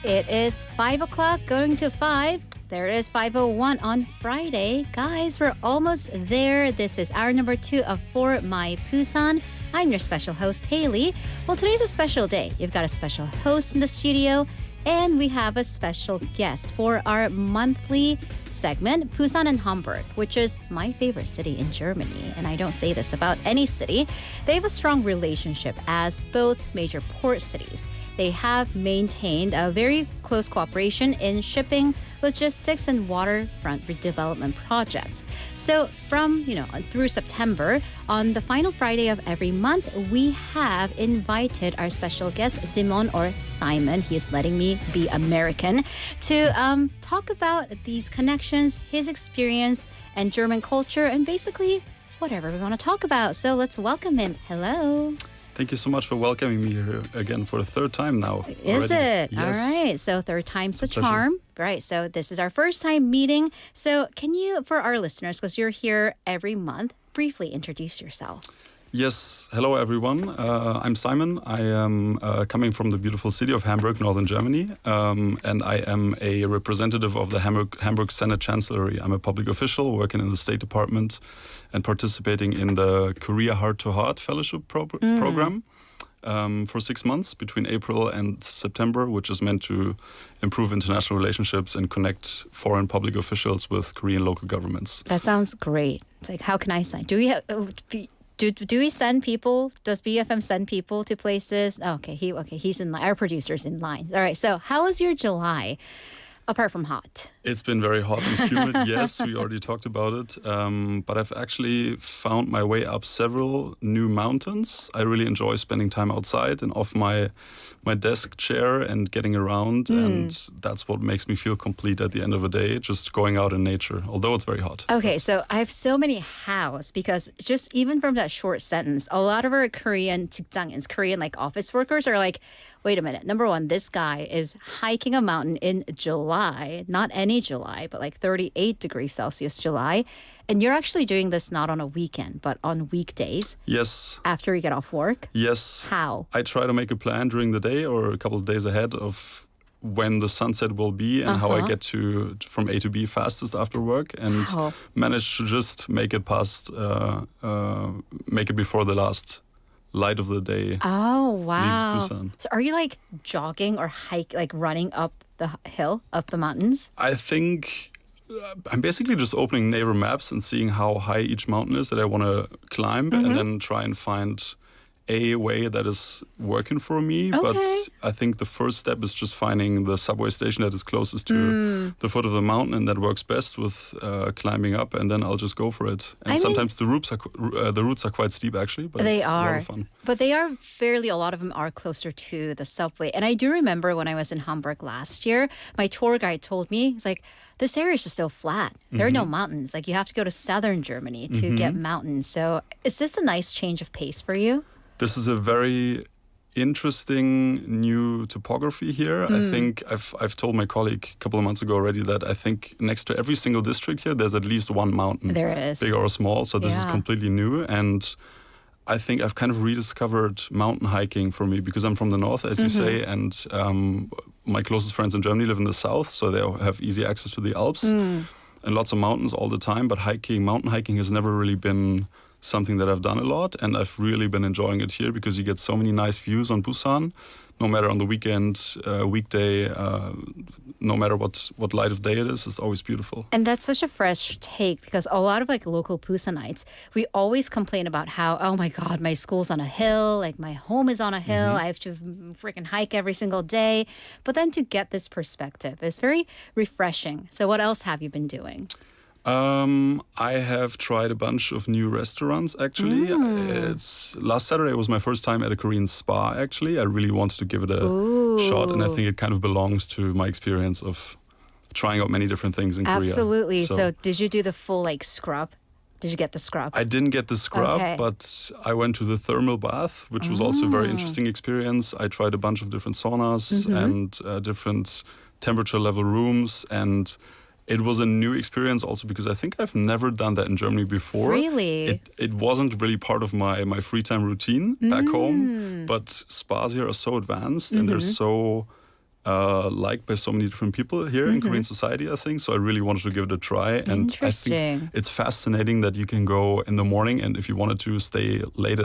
It is 5 o'clock going to 5. There is 5:01 on Friday. Guys, we're almost there. This is hour number 2 of For My Busan. I'm your special host, Hailey. Well, today's a special day. You've got a special host in the studio. And we have a special guest for our monthly segment, Busan and Hamburg, which is my favorite city in Germany. And I don't say this about any city. They have a strong relationship as both major port cities. They have maintained a very close cooperation in shipping, logistics, and waterfront redevelopment projects. So from, through September, on the final Friday of every month, we have invited our special guest, Simon or Simon, he is letting me be American, to talk about these connections, his experience, and German culture, and basically whatever we want to talk about. So let's welcome him. Hello. Thank you so much for welcoming me here again for the third time now. Is already. it? Yes. All right. So third time's a Pleasure. charm. Right. So this is our first time meeting. So can you, for our listeners, because you're here every month, briefly introduce yourself? Yes. Hello, everyone. I'm Simon. I am coming from the beautiful city of Hamburg, northern Germany. And I am a representative of the Hamburg Senate Chancellery. I'm a public official working in the State Department and participating in the Korea Heart to Heart Fellowship program for 6 months between April and September, which is meant to improve international relationships and connect foreign public officials with Korean local governments. That sounds great. It's like, how can I sign? Do we have... Do we send people? Does BeFM send people to places? He's in line. Our producer's in line. All right. So how was your July, apart from hot? It's been very hot and humid. Yes, we already talked about it. But I've actually found my way up several new mountains. I really enjoy spending time outside and off my desk chair and getting around. And that's what makes me feel complete at the end of the day, just going out in nature, although it's very hot. Okay, so I have so many hows because just even from that short sentence, a lot of our Korean 직장인s, Korean like office workers are like, wait a minute. Number one, this guy is hiking a mountain in July, not any July, but like 38 degrees Celsius July. And you're actually doing this not on a weekend, but on weekdays. Yes. After you get off work? Yes. How? I try to make a plan during the day or a couple of days ahead of when the sunset will be and how I get from A to B fastest after work and manage to just make it before the last light of the day. Oh, wow. Leaves Busan. So are you like jogging or running up the hill, up the mountains? I think I'm basically just opening neighbor maps and seeing how high each mountain is that I want to climb and then try and find a way that is working for me. Okay. But I think the first step is just finding the subway station that is closest to the foot of the mountain and that works best with climbing up, and then I'll just go for it. And sometimes the routes are quite steep actually, but it's a lot of fun. But they are a lot of them are closer to the subway. And I do remember when I was in Hamburg last year, my tour guide told me, he's like, this area is just so flat. There are no mountains. Like you have to go to southern Germany to get mountains. So is this a nice change of pace for you? This is a very interesting new topography here. I think I've told my colleague a couple of months ago already that I think next to every single district here, there's at least one mountain. There is. Big or small. So this is completely new. And I think I've kind of rediscovered mountain hiking for me because I'm from the north, as you say, and my closest friends in Germany live in the south, so they have easy access to the Alps and lots of mountains all the time. But mountain hiking has never really been something that I've done a lot, and I've really been enjoying it here because you get so many nice views on Busan, no matter on the weekend, weekday, no matter what light of day it is, it's always beautiful. And that's such a fresh take because a lot of like local Busanites, we always complain about how, oh my God, my school's on a hill, like my home is on a hill, I have to freaking hike every single day. But then to get this perspective is very refreshing. So what else have you been doing? I have tried a bunch of new restaurants, actually. Last Saturday was my first time at a Korean spa, actually. I really wanted to give it a shot, and I think it kind of belongs to my experience of trying out many different things in Korea. Absolutely. So did you do the full like scrub? Did you get the scrub? I didn't get the scrub, but I went to the thermal bath, which was also a very interesting experience. I tried a bunch of different saunas and different temperature level rooms, and it was a new experience also because I think I've never done that in Germany before. Really? It wasn't really part of my free time routine back home, but spas here are so advanced and they're so liked by so many different people here in Korean society, I think. So I really wanted to give it a try. And I think it's fascinating that you can go in the morning and if you wanted to stay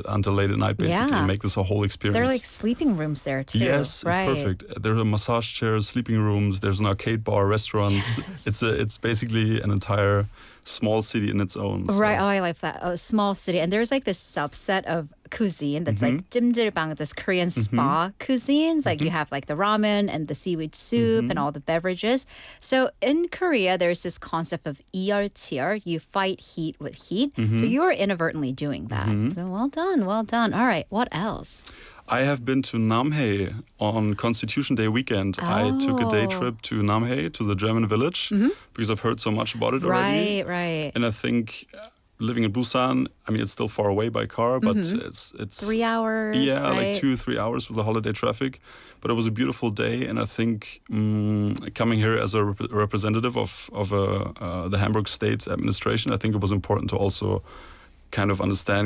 until late at night, basically, and make this a whole experience. There are like sleeping rooms there too. Yes, right. it's perfect. There are massage chairs, sleeping rooms, there's an arcade bar, restaurants. It's basically an entire small city in its own. So. Right. Oh, I like that. A small city. And there's like this subset of cuisine that's like 찜질방, this Korean spa cuisines. Like you have like the ramen and the seaweed soup and all the beverages. So in Korea, there's this concept of 이열치열. You fight heat with heat. So you're inadvertently doing that. So well done. Well done. All right. What else? I have been to Namhae on Constitution Day weekend. I took a day trip to Namhae, to the German village, because I've heard so much about it already. Right. And I think living in Busan, I mean, it's still far away by car, but it's 3 hours. Yeah, right? like 2-3 hours with the holiday traffic. But it was a beautiful day, and I think coming here as a representative of the Hamburg State administration, I think it was important to also kind of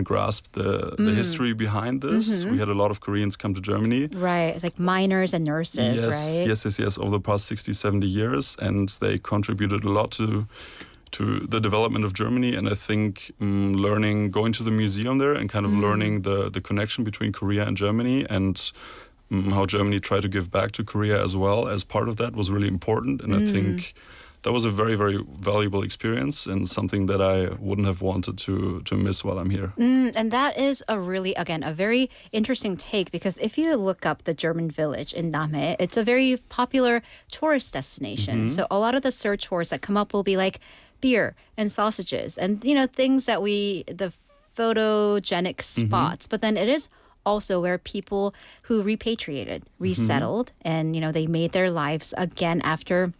grasp the history behind this. We had a lot of Koreans come to Germany. Right, it's like miners and nurses, right? Yes, over the past 60, 70 years, and they contributed a lot to the development of Germany. And I think going to the museum there and kind of learning the connection between Korea and Germany and how Germany tried to give back to Korea as well as part of that was really important. And I think that was a very, very valuable experience and something that I wouldn't have wanted to miss while I'm here. And that is a very interesting take, because if you look up the German village in Namhae, it's a very popular tourist destination. So a lot of the search words that come up will be like beer and sausages and, things that the photogenic spots. But then it is also where people who repatriated, resettled, and, they made their lives again after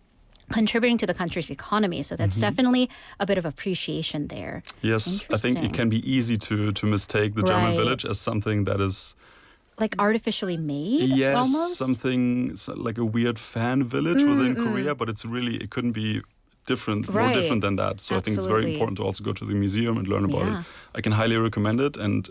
contributing to the country's economy. So that's definitely a bit of appreciation there. Yes, I think it can be easy to mistake the German village as something that is like artificially made. Yes, almost? Something like a weird fan village within Korea, but it couldn't be more different than that. So I think it's very important to also go to the museum and learn about it. I can highly recommend it and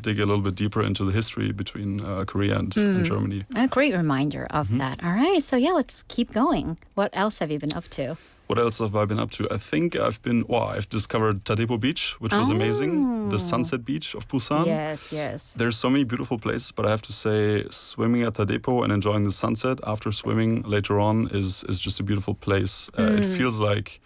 dig a little bit deeper into the history between Korea and Germany. A great reminder of that. All right, so let's keep going. What else have you been up to? What else have I been up to? I think I've discovered Tadepo Beach, which was amazing. The sunset beach of Busan. Yes. There's so many beautiful places, but I have to say swimming at Tadepo and enjoying the sunset after swimming later on is just a beautiful place. It feels like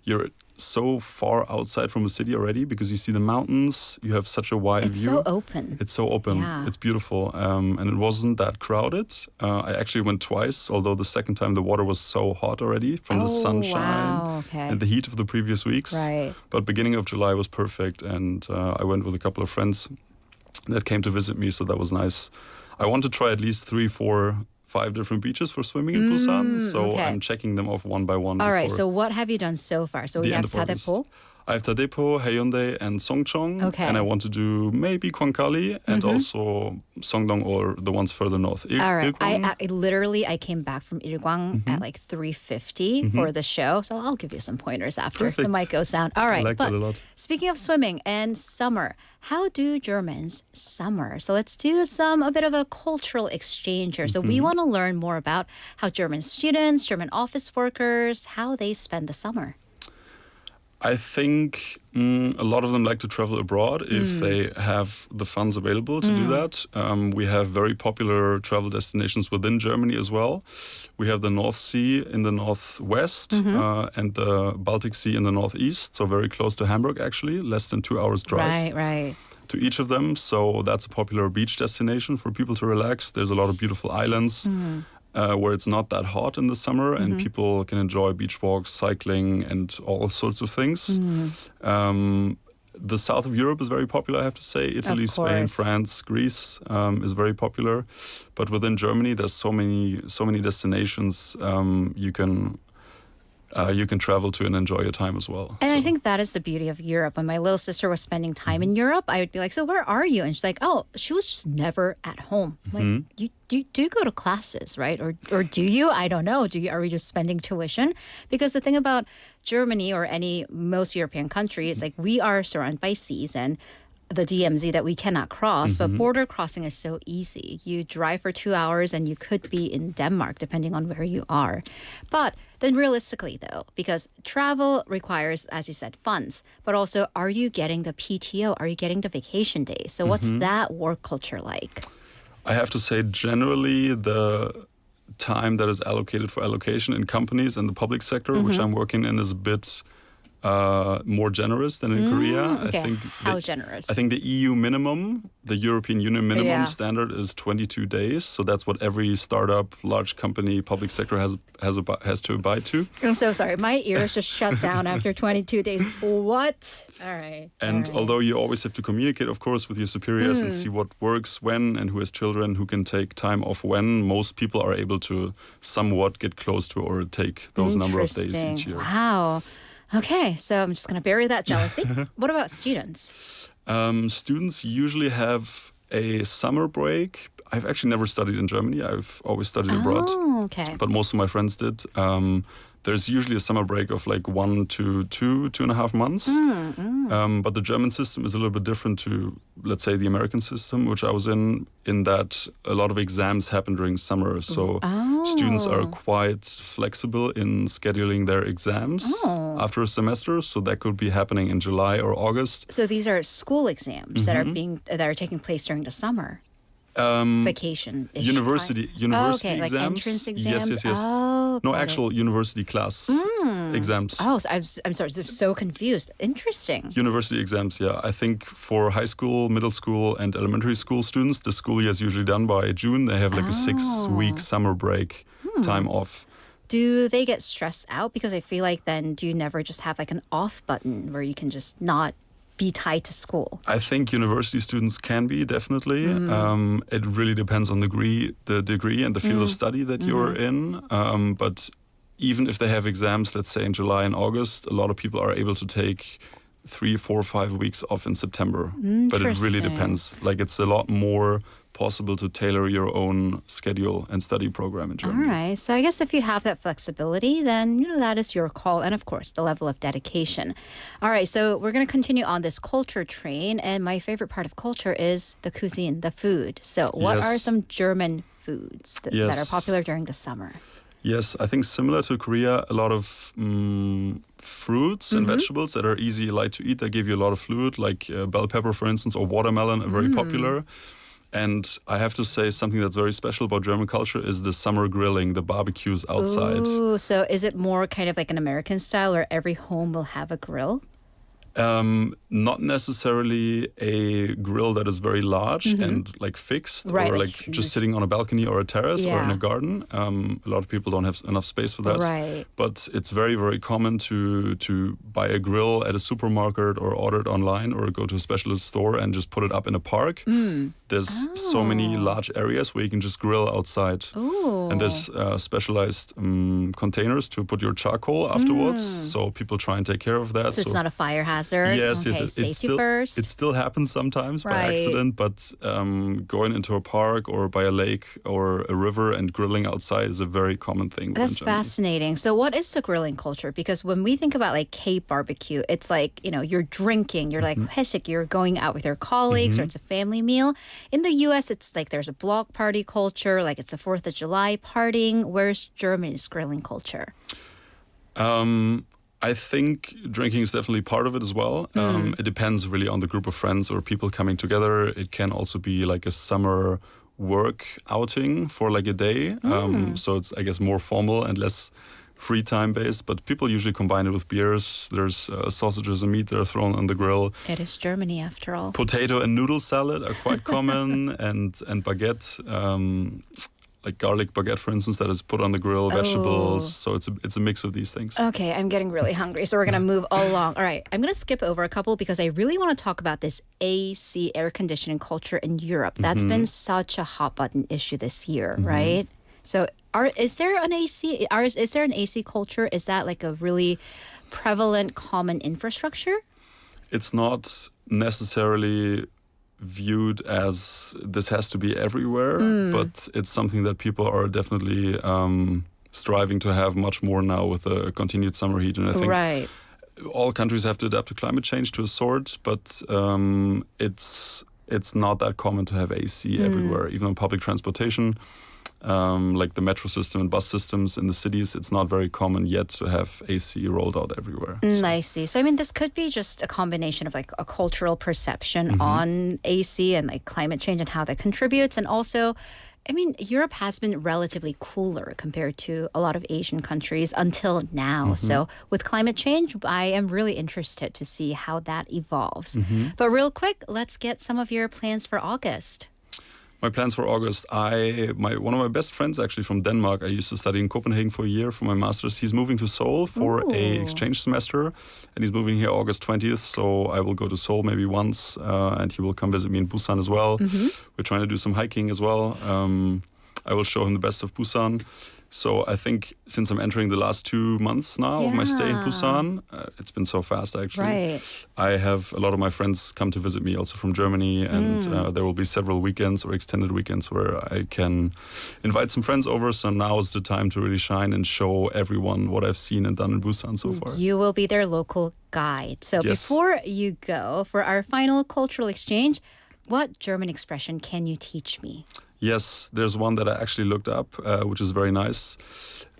you're so far outside from the city already because you see the mountains, you have such a wide view. It's so open. Yeah. It's beautiful. And it wasn't that crowded. I actually went twice, although the second time the water was so hot already from the sunshine and the heat of the previous weeks. Right. But beginning of July was perfect, and I went with a couple of friends that came to visit me, so that was nice. I want to try at least 3, 4, 5 different beaches for swimming in Busan, so I'm checking them off one by one. All right, so what have you done so far? So we have Tadepo. I have Tadepo, Haeundae, and Songcheong. Okay. And I want to do maybe Gwanggali and also Songdong or the ones further north. All right. Ilkwang. I came back from Ilkwang at like 3:50 for the show. So I'll give you some pointers after the mic goes down. All right. I like that a lot. Speaking of swimming and summer, how do Germans summer? So let's do a bit of a cultural exchange here. So we want to learn more about how German students, German office workers, how they spend the summer. I think a lot of them like to travel abroad if they have the funds available to do that. We have very popular travel destinations within Germany as well. We have the North Sea in the northwest and the Baltic Sea in the northeast, so very close to Hamburg actually, less than 2 hours drive. Right. To each of them, so that's a popular beach destination for people to relax. There's a lot of beautiful islands. Where it's not that hot in the summer and people can enjoy beach walks, cycling, and all sorts of things. The south of Europe is very popular, I have to say. Italy, Spain, France, Greece is very popular. But within Germany, there's so many destinations you can travel to and enjoy your time as well. And I think that is the beauty of Europe. When my little sister was spending time in Europe, I would be like, so where are you? And she's like, oh, she was just never at home. I'm like, you do go to classes, right? Or do you? I don't know. Are we just spending tuition? Because the thing about Germany or most European countries, like we are surrounded by seas, and the DMZ that we cannot cross, but border crossing is so easy. You drive for 2 hours and you could be in Denmark, depending on where you are. But then realistically, though, because travel requires, as you said, funds, but also are you getting the PTO? Are you getting the vacation days? So what's that work culture like? I have to say, generally, the time that is allocated for allocation in companies and the public sector, which I'm working in, is a bit more generous than in Korea. Okay. I think How generous? I think the EU minimum, the European Union minimum standard is 22 days. So that's what every startup, large company, public sector has to abide to. I'm so sorry. My ears just shut down after 22 days. What? All right. And although you always have to communicate, of course, with your superiors and see what works when and who has children, who can take time off when, most people are able to somewhat get close to or take those number of days each year. Wow. Okay, so I'm just going to bury that jealousy. What about students? Students usually have a summer break. I've actually never studied in Germany. I've always studied abroad. Oh, okay. But most of my friends did. There's usually a summer break of like 1 to 2.5 months. But the German system is a little bit different to, let's say, the American system, which I was in that a lot of exams happen during summer. So students are quite flexible in scheduling their exams after a semester. So that could be happening in July or August. So these are school exams that are taking place during the summer. Vacation. University okay, exams. Like entrance exams. Yes. Oh, no, actual university class exams. Oh, so I'm sorry, I'm so confused. Interesting. University exams, yeah. I think for high school, middle school, and elementary school students, the school year is usually done by June. They have like a 6-week summer break time off. Do they get stressed out? Because I feel like then do you never just have like an off button where you can just not be tied to school? I think university students can be, definitely. It really depends on the degree and the field of study that you're in. But even if they have exams, let's say in July and August, a lot of people are able to take 3, 4, 5 weeks off in September. But it really depends. Like it's a lot more possible to tailor your own schedule and study program in Germany. All right. So I guess if you have that flexibility, then, that is your call. And of course, the level of dedication. All right. So we're going to continue on this culture train. And my favorite part of culture is the cuisine, the food. So what are some German foods that are popular during the summer? Yes, I think similar to Korea, a lot of fruits and vegetables that are easy, light to eat, that give you a lot of fluid, like bell pepper, for instance, or watermelon are very popular. And I have to say something that's very special about German culture is the summer grilling, the barbecues outside. Ooh, so is it more kind of like an American style where every home will have a grill? Not necessarily a grill that is very large and like fixed or like just sitting on a balcony or a terrace or in a garden. A lot of people don't have enough space for that. Right. But it's very, very common to buy a grill at a supermarket or order it online or go to a specialist store and just put it up in a park. There's so many large areas where you can just grill outside. Ooh. And there's specialized containers to put your charcoal afterwards. So people try and take care of that. So it's not a fire hazard. Yes, okay, yes. Safety first. It still happens sometimes by accident, but going into a park or by a lake or a river and grilling outside is a very common thing. That's fascinating. So what is the grilling culture? Because when we think about like Cape barbecue, it's like, you're drinking, you're like 회식, you're going out with your colleagues or it's a family meal. In the US, it's like there's a block party culture, like it's a 4th of July partying. Where's Germany's grilling culture? I think drinking is definitely part of it as well. It depends really on the group of friends or people coming together. It can also be like a summer work outing for like a day. So it's, I guess, more formal and less free time based. But people usually combine it with beers. There's sausages and meat that are thrown on the grill. It is Germany after all. Potato and noodle salad are quite common and baguette. Like garlic baguette, for instance, that is put on the grill, vegetables. So it's a mix of these things. Okay, I'm getting really hungry, so we're going to move along. All right, I'm going to skip over a couple because I really want to talk about this AC, air conditioning culture in Europe. That's been such a hot button issue this year, right? So is there an AC culture? Is that like a really prevalent, common infrastructure? It's not necessarily viewed as this has to be everywhere, but it's something that people are definitely striving to have much more now with the continued summer heat. And I think all countries have to adapt to climate change to a sort, but it's not that common to have AC everywhere, even on public transportation. Like the metro system and bus systems in the cities, it's not very common yet to have AC rolled out everywhere. I see. So, I mean, this could be just a combination of like a cultural perception on AC and like climate change and how that contributes. And also, I mean, Europe has been relatively cooler compared to a lot of Asian countries until now. So with climate change, I am really interested to see how that evolves. But real quick, let's get some of your plans for August. My plans for August, one of my best friends actually from Denmark, I used to study in Copenhagen for a year for my master's. He's moving to Seoul for a exchange semester, and he's moving here August 20th. So I will go to Seoul maybe once, and he will come visit me in Busan as well. We're trying to do some hiking as well. I will show him the best of Busan. So I think since I'm entering the last 2 months now of my stay in Busan, it's been so fast actually. Right. I have a lot of my friends come to visit me also from Germany, and there will be several weekends or extended weekends where I can invite some friends over. So now is the time to really shine and show everyone what I've seen and done in Busan so far. You will be their local guide. So before you go, for our final cultural exchange, what German expression can you teach me? Yes, there's one that I actually looked up, which is very nice.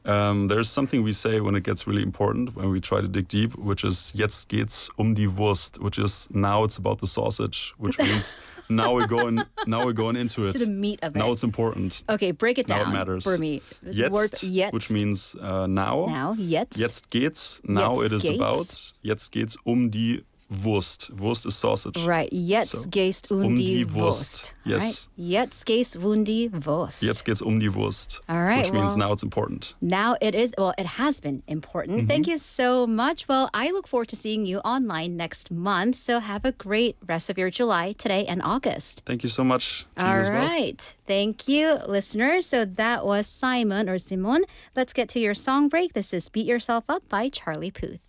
There's something we say when it gets really important, when we try to dig deep, which is "Jetzt geht's die Wurst," which is now it's about the sausage, which means now we're going into it. To the meat of it. Now it's important. Okay, break it down now it matters. for me. Jetzt, word jetzt, which means now. Now, jetzt. Jetzt geht's. Now Jetzt it is geht's. about. Jetzt geht's die Wurst. Wurst is sausage. Right. Jetzt geht's die Wurst. Yes. Right. Jetzt geht's die Wurst. Jetzt geht's die Wurst. All right. Which means now it's important. Now it is. Well, it has been important. Thank you so much. Well, I look forward to seeing you online next month. So have a great rest of your July, today, and August. Thank you so much to you All as well. right. Thank you, listeners. So that was Simon or Simon. Let's get to your song break. This is Beat Yourself Up by Charlie Puth.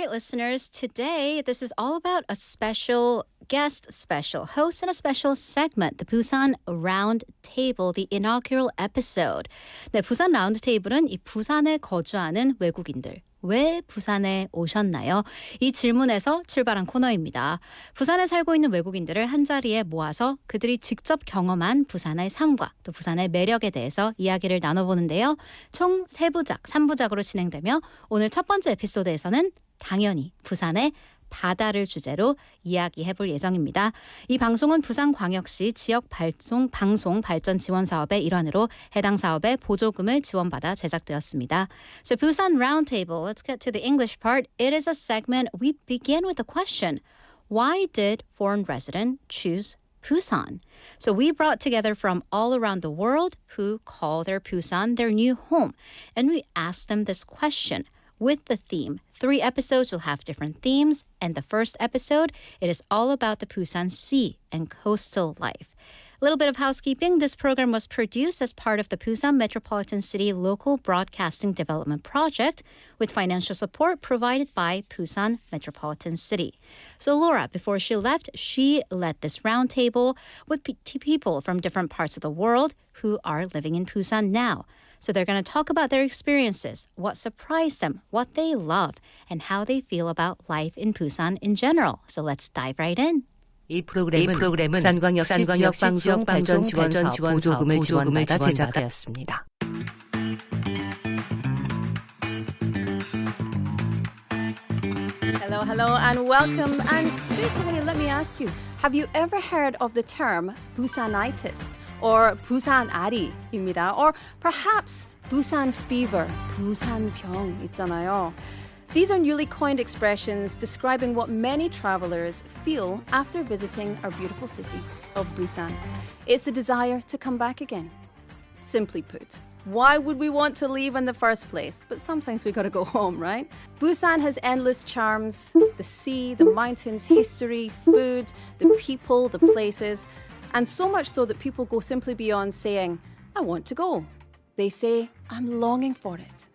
right, listeners. Today, this is all about a special guest, special host, and a special segment, the Busan Roundtable, the inaugural episode. 네, 부산 라운드테이블은 이 부산에 거주하는 외국인들, 왜 부산에 오셨나요? 이 질문에서 출발한 코너입니다. 부산에 살고 있는 외국인들을 한자리에 모아서 그들이 직접 경험한 부산의 삶과 또 부산의 매력에 대해서 이야기를 나눠보는데요. 총 3부작, 3부작으로 진행되며 오늘 첫 번째 에피소드에서는 당연히 부산의 바다를 주제로 이야기해볼 예정입니다. 이 방송은 부산광역시 지역방송발전지원사업의 일환으로 해당 사업의 보조금을 지원받아 제작되었습니다. So Busan Roundtable, let's get to the English part. It is a segment we begin with a question. Why did foreign residents choose Busan? So we brought together from all around the world who call their Busan their new home. And we asked them this question with the theme. 3 episodes will have different themes, and the first episode, it is all about the Busan Sea and coastal life. A little bit of housekeeping. This program was produced as part of the Busan Metropolitan City Local Broadcasting Development Project with financial support provided by Busan Metropolitan City. So Laura, before she left, she led this roundtable with people from different parts of the world who are living in Busan now. So they're going to talk about their experiences, what surprised them, what they love, and how they feel about life in Busan in general. So let's dive right in. 이 프로그램은 부산광역시 지역방송발전지원사업 보조금을 지원받아 제작하였습니다. Hello, and welcome. And straight away, let me ask you, have you ever heard of the term Busanitis? Or 부산아리입니다. Or perhaps Busan fever, 부산병 있잖아요. These are newly coined expressions describing what many travelers feel after visiting our beautiful city of Busan. It's the desire to come back again. Simply put, why would we want to leave in the first place? But sometimes we gotta go home, right? Busan has endless charms, the sea, the mountains, history, food, the people, the places. And so much so that people go simply beyond saying, I want to go. They say, I'm longing for it.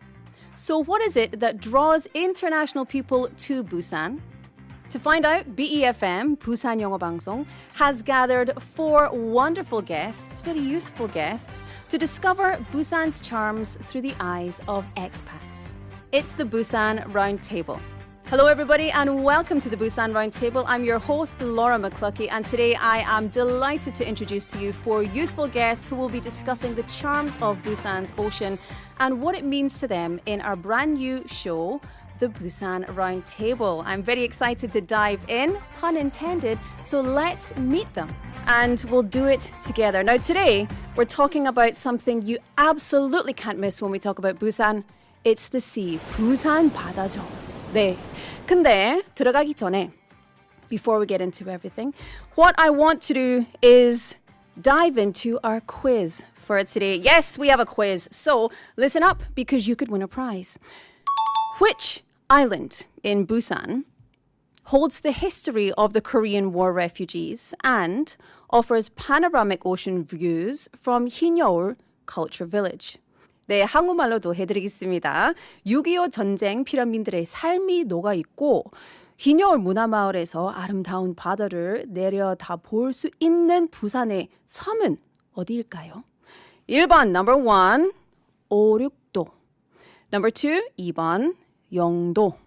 So what is it that draws international people to Busan? To find out, BeFM, Busan 영어 방송, has gathered 4 wonderful guests, very youthful guests, to discover Busan's charms through the eyes of expats. It's the Busan Roundtable. Hello everybody and welcome to the Busan Roundtable. I'm your host Laura McCluckey and today I am delighted to introduce to you 4 youthful guests who will be discussing the charms of Busan's ocean and what it means to them in our brand new show, the Busan Roundtable. I'm very excited to dive in, pun intended, so let's meet them. And we'll do it together. Now today we're talking about something you absolutely can't miss when we talk about Busan. It's the sea. 부산 바다죠. 네. 근데 들어가기 전에, before we get into everything, what I want to do is dive into our quiz for today. Yes, we have a quiz. So listen up because you could win a prize. Which island in Busan holds the history of the Korean War refugees and offers panoramic ocean views from 흰여울 Culture Village? 네, 한국말로도 해드리겠습니다. 6.25 전쟁 피난민들의 삶이 녹아있고 흰여울 문화마을에서 아름다운 바다를 내려다 볼 수 있는 부산의 섬은 어디일까요? 1번, number 1, 오륙도. number 2, 2번, 영도.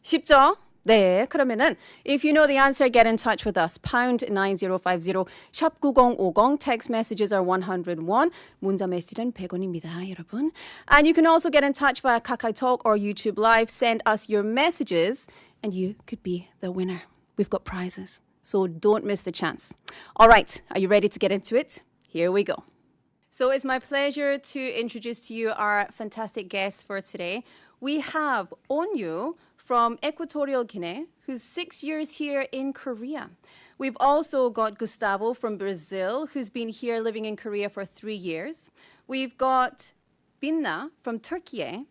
쉽죠? 네, 그러면은 if you know the answer, get in touch with us. pound 9050, 샵 9050, text messages are 101, 문자 메시지는 100원입니다, 여러분. And you can also get in touch via KakaoTalk or YouTube Live. Send us your messages and you could be the winner. We've got prizes, so don't miss the chance. All right, are you ready to get into it? Here we go. So it's my pleasure to introduce to you our fantastic guests for today. We have Onyu from Equatorial Guinea, who's 6 years here in Korea. We've also got Gustavo from Brazil, who's been here living in Korea for 3 years. We've got Binna from Turkey,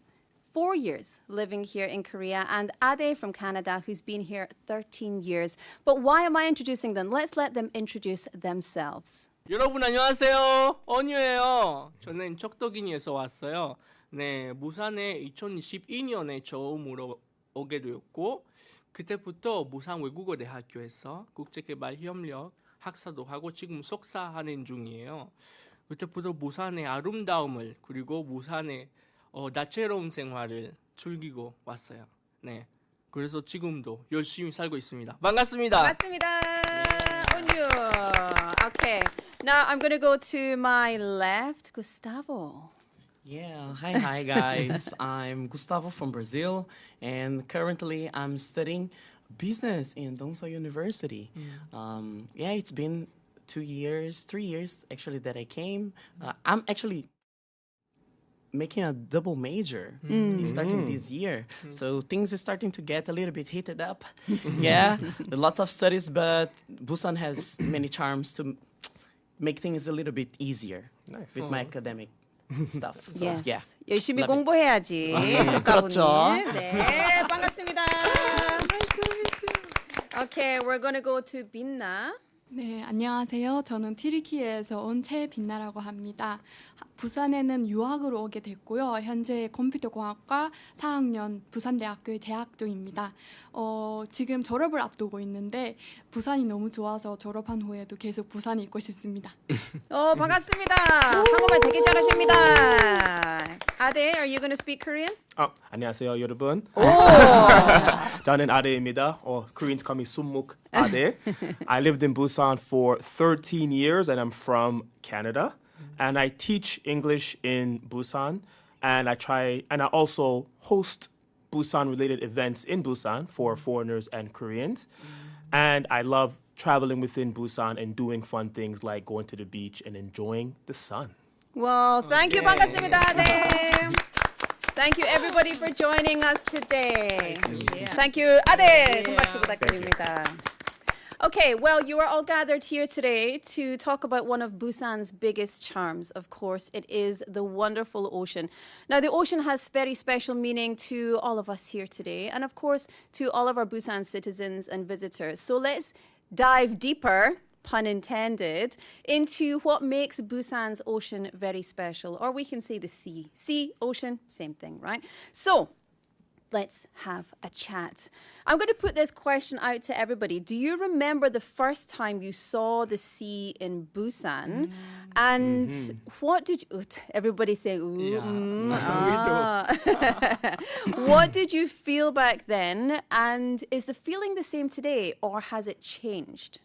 4 years living here in Korea, and Ade from Canada, who's been here 13 years. But why am I introducing them? Let's let them introduce themselves. 여러분 안녕하세요. 언유예요. 저는 척도기니에서 왔어요. 네, 부산에 2012년에 처음으로 오게 되었고 그때부터 부산 외국어 대학교에서 국제개발협력 학사도 하고 지금 석사하는 중이에요. 그때부터 부산의 아름다움을 그리고 부산의 다채로운 생활을 즐기고 왔어요. 네, 그래서 지금도 열심히 살고 있습니다. 반갑습니다. 반갑습니다. 온유. Okay. Now I'm going to go to my left, Gustavo. Yeah, hi guys. I'm Gustavo from Brazil, and currently I'm studying business in Dongseo University. Yeah, it's been 3 years actually that I came. I'm actually making a double major starting this year. So things are starting to get a little bit heated up. Yeah, lots of studies, but Busan has many charms to make things a little bit easier with my academic stuff. So, Yes. yeah. 열심히 Love it. 공부해야지. 구스타보님. 그렇죠. 네, 반갑습니다. Okay, we're going to go to Binna. 네, 안녕하세요. 저는 튀르키예에서 온 최빛나라고 합니다. 부산에는 유학으로 오게 됐고요. 현재 컴퓨터공학과 4학년 부산대학교에 재학 중입니다. 지금 졸업을 앞두고 있는데 부산이 너무 좋아서 졸업한 후에도 계속 부산에 있고 싶습니다. 반갑습니다. 한국말 되게 잘하십니다. Ade, are you going to speak Korean? 안녕하세요, 여러분. 저는 아데입니다. Koreans call me Summuk Ade. I lived in Busan for 13 years and I'm from Canada. And I teach English in Busan. And I also host Busan-related events in Busan for foreigners and Koreans. And I love traveling within Busan and doing fun things like going to the beach and enjoying the sun. Well, thank you. 반갑습니다. 네. Thank you everybody for joining us today. Thank you. 네, 큰 박수 부탁드립니다. Okay, well, you are all gathered here today to talk about one of Busan's biggest charms. Of course, it is the wonderful ocean. Now, the ocean has very special meaning to all of us here today, and of course, to all of our Busan citizens and visitors. So let's dive deeper, pun intended, into what makes Busan's ocean very special. Or we can say the sea. Sea, ocean, same thing, right? So, let's have a chat. I'm going to put this question out to everybody. Do you remember the first time you saw the sea in Busan? And what did you... Everybody say, What did you feel back then? And is the feeling the same today, or has it changed?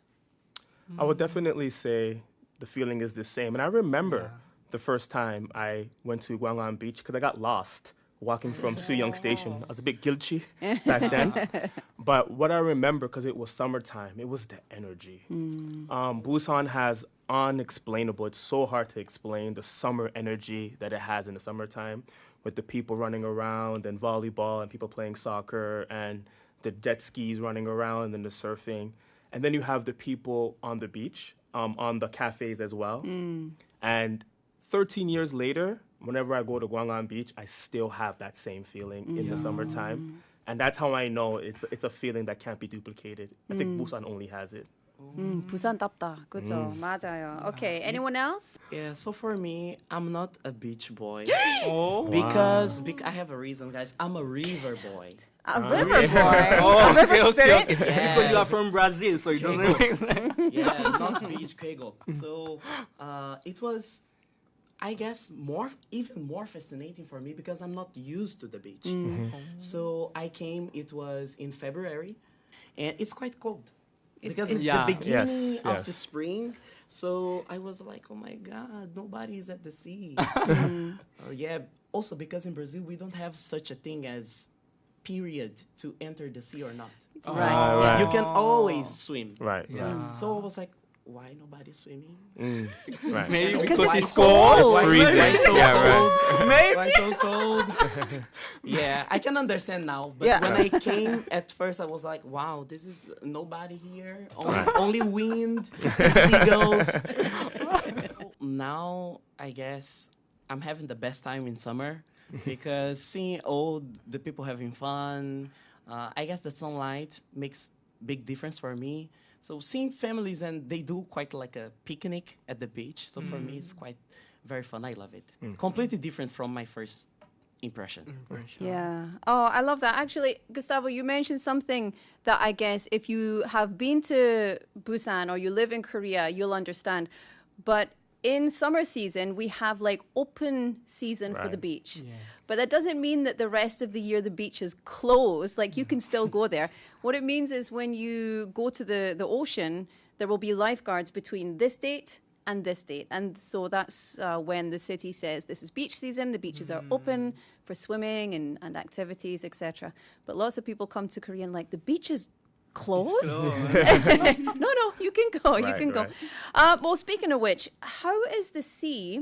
I would definitely say the feeling is the same. And I remember the first time I went to Gwangan Beach because I got lost walking from Suyong Station. I was a bit guilty back then. But what I remember, because it was summertime, it was the energy. Busan has unexplainable, it's so hard to explain, the summer energy that it has in the summertime with the people running around and volleyball and people playing soccer and the jet skis running around and the surfing. And then you have the people on the beach, on the cafes as well. And 13 years later, whenever I go to Gwangan Beach, I still have that same feeling in the summertime. And that's how I know it's a feeling that can't be duplicated. I think Busan only has it. 부산답다. 그죠? 맞아요. Okay, anyone else? Yeah, so for me, I'm not a beach boy. Because I have a reason, guys. I'm a river boy. A river boy? Oh, A river spirit? Because you are from Brazil, so it doesn't make sense. Yeah, not beach, Kego. So it was, I guess, even more fascinating for me because I'm not used to the beach. So I came, it was in February, and it's quite cold. Because it's the beginning of the spring. So I was like, oh my God, nobody's at the sea. Also because in Brazil, we don't have such a thing as period to enter the sea or not. Right. You can always swim. Right. So I was like, why nobody's swimming? Right. Maybe because it's cold. cold. It's freezing. Why so cold? Maybe. Why so cold? Yeah, I can understand now. But when I came, at first I was like, wow, this is nobody here. Only wind and seagulls. Now, I guess I'm having the best time in summer because seeing all the people having fun, I guess the sunlight makes big difference for me. So seeing families, and they do quite like a picnic at the beach. So for me, it's quite very fun. I love it. Completely different from my first impression. Yeah. Oh, I love that. Actually, Gustavo, you mentioned something that I guess if you have been to Busan or you live in Korea, you'll understand. But in summer season, we have like open season for the beach. Yeah. But that doesn't mean that the rest of the year the beach is closed. Like you can still go there. What it means is when you go to the ocean, there will be lifeguards between this date and this date. And so that's when the city says this is beach season. The beaches are open for swimming and activities, etc. But lots of people come to Korea and like, the beach is closed? No, you can go. You can go. Well, speaking of which, how is the sea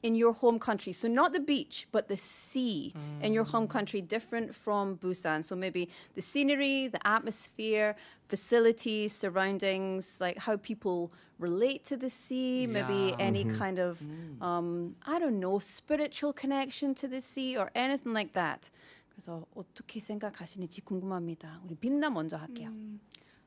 in your home country? So not the beach, but the sea in your home country different from Busan? So maybe the scenery, the atmosphere, facilities, surroundings, like how people relate to the sea, maybe any kind of, I don't know, spiritual connection to the sea or anything like that. 그래서 어떻게 생각하시는지 궁금합니다. 우리 빛나 먼저 할게요.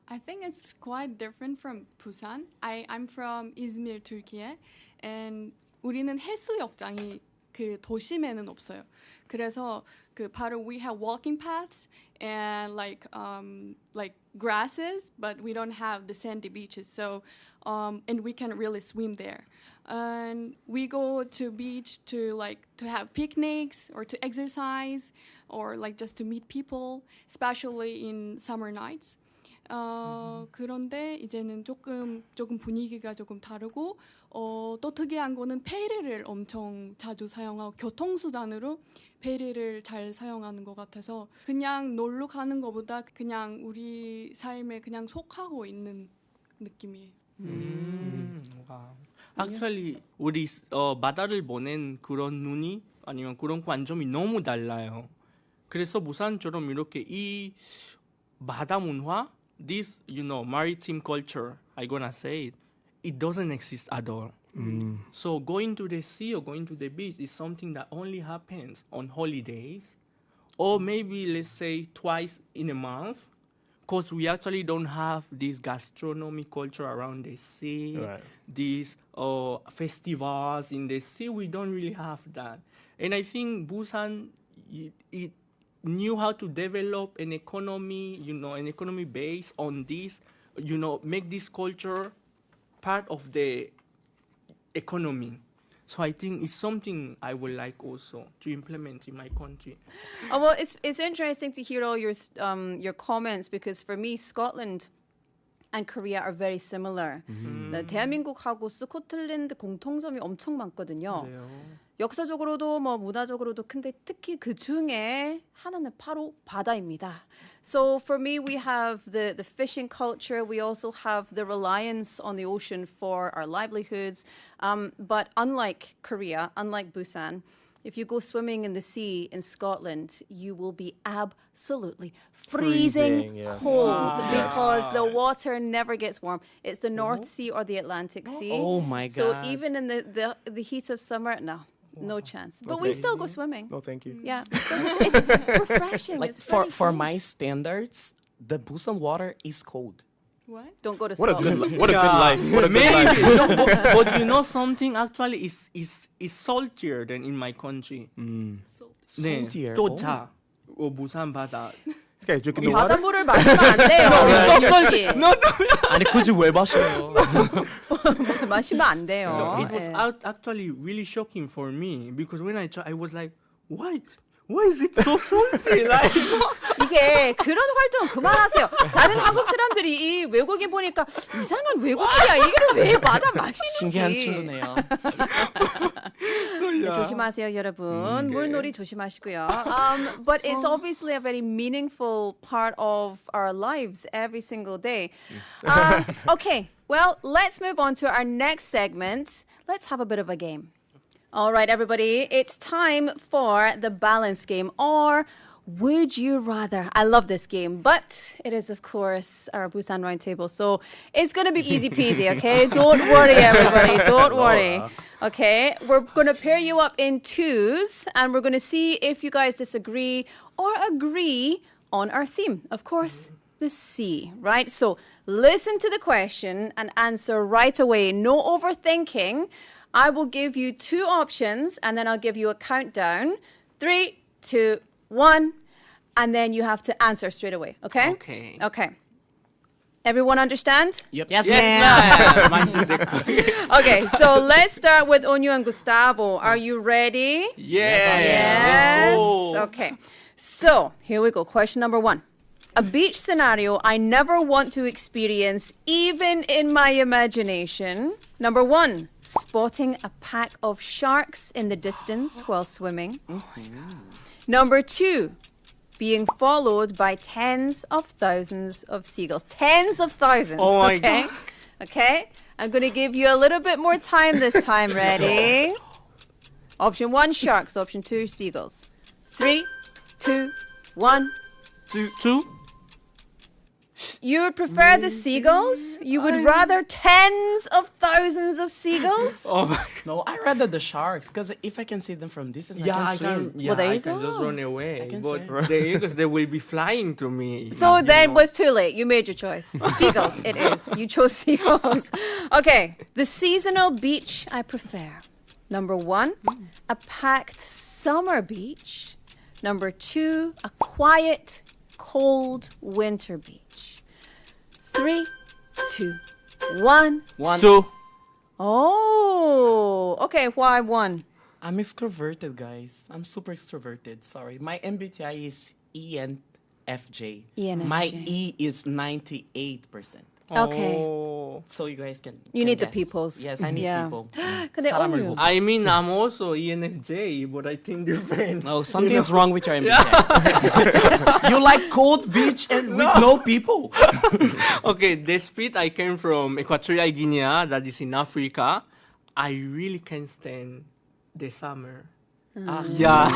I think it's quite different from Busan. I'm from Izmir, Turkey, and 우리는 해수욕장이 그 도심에는 없어요. 그래서 그 바로 we have walking paths and like grasses, but we don't have the sandy beaches. So and we can really swim there. And we go to beach to have picnics or to exercise or like just to meet people, especially in summer nights. 그런데 이제는 조금 분위기가 조금 다르고 또 특이한 거는 페리를 엄청 자주 사용하고 교통수단으로 페리를 잘 사용하는 것 같아서 그냥 놀러 가는 것보다 그냥 우리 삶에 그냥 속하고 있는 느낌이에요. 와. Actually, 우리 바다를 보낸 그런 눈이 아니면 그런 관점이 너무 달라요. 그래서 부산처럼 이렇게 이 바다 문화, this, maritime culture, I'm gonna say it doesn't exist at all. So going to the sea or going to the beach is something that only happens on holidays or maybe, let's say, twice in a month. Because we actually don't have this gastronomy culture around the sea, these festivals in the sea, we don't really have that. And I think Busan, it knew how to develop an economy, an economy based on this, make this culture part of the economy. So I think it's something I would like also to implement in my country. Oh, well, it's interesting to hear all your comments because for me, Scotland and Korea are very similar. 대한민국하고 스코틀랜드 공통점이 엄청 많거든요. 역사적으로도 문화적으로도 근데 특히 그 중에 하나는 바로 바다입니다. So for me, we have the fishing culture. We also have the reliance on the ocean for our livelihoods. But unlike Korea, unlike Busan, if you go swimming in the sea in Scotland, you will be absolutely freezing cold because the water never gets warm. It's the North Sea or the Atlantic Sea. Oh my God. So even in the heat of summer, no chance. But we still go swimming. No, thank you. Yeah. It's refreshing. Like it's for my standards, the Busan water is cold. What? Don't go to What a Scotland. good life. What a good life. But you know something actually is saltier than in my country. Saltier. 또 자. 부산 바다. This guy's drinking the water. 바닷물을 마시면 안 돼요. 아니 굳이 왜 마셔요? 마시면 안 돼요. It was actually really shocking for me because when I tried, I was like, why is it so salty? 이게 그런 활동 그만하세요. 다른 한국 사람들이 이 외국인 보니까 이상한 외국인이야. 이거를 왜 받아 마시는지. 신기한 친구네요. 네, 조심하세요, 여러분. 물놀이 조심하시고요. But it's obviously a very meaningful part of our lives every single day. Okay, well, let's move on to our next segment. Let's have a bit of a game. All right, everybody, it's time for the balance game, or Would You Rather. I love this game, but it is, of course, our Busan Roundtable, so it's going to be easy peasy, okay? Don't worry, everybody. Don't worry. Okay, we're going to pair you up in twos, and we're going to see if you guys disagree or agree on our theme. Of course, the sea, right? So listen to the question and answer right away. No overthinking. I will give you two options, and then I'll give you a countdown. 3, 2, 1. And then you have to answer straight away. Okay? Okay. Okay. Everyone understand? Yep. Yes, ma'am. Okay, so let's start with Onyu and Gustavo. Are you ready? Yes. Okay. So here we go. Question number 1. A beach scenario I never want to experience, even in my imagination. Number 1, spotting a pack of sharks in the distance while swimming. Number 2, being followed by tens of thousands of seagulls. Tens of thousands. Oh my okay? God. Okay? I'm going to give you a little bit more time this time. Ready? Option 1, sharks. Option 2, seagulls. 3, 2, 1. 2. You would prefer the seagulls? You would rather tens of thousands of seagulls? Oh my. No, I rather the sharks because if I can see them from distance, Yeah, I can swim. Well, there I you can go. just run away. I can But swim. the eagles, they will be flying to me. So that was too late. You made your choice. Seagulls, it is. You chose seagulls. Okay, the seasonal beach I prefer. Number 1, a packed summer beach. Number 2, a quiet, cold winter beach. 3, 2, 1. 2. Oh, okay. Why 1? I'm extroverted, guys. I'm super extroverted. Sorry. My MBTI is ENFJ. ENFJ. My E is 98%. Okay. So you guys can. You can need the guess. peoples. Yes, I need Yeah. people. 근데 사람을 어느- 보고. I mean, I'm also ENFJ, but I think different. No, something's wrong with your MBTI. You like cold beach and with no people. Okay, despite I came from Equatorial Guinea, that is in Africa, I really can't stand the summer. Yeah.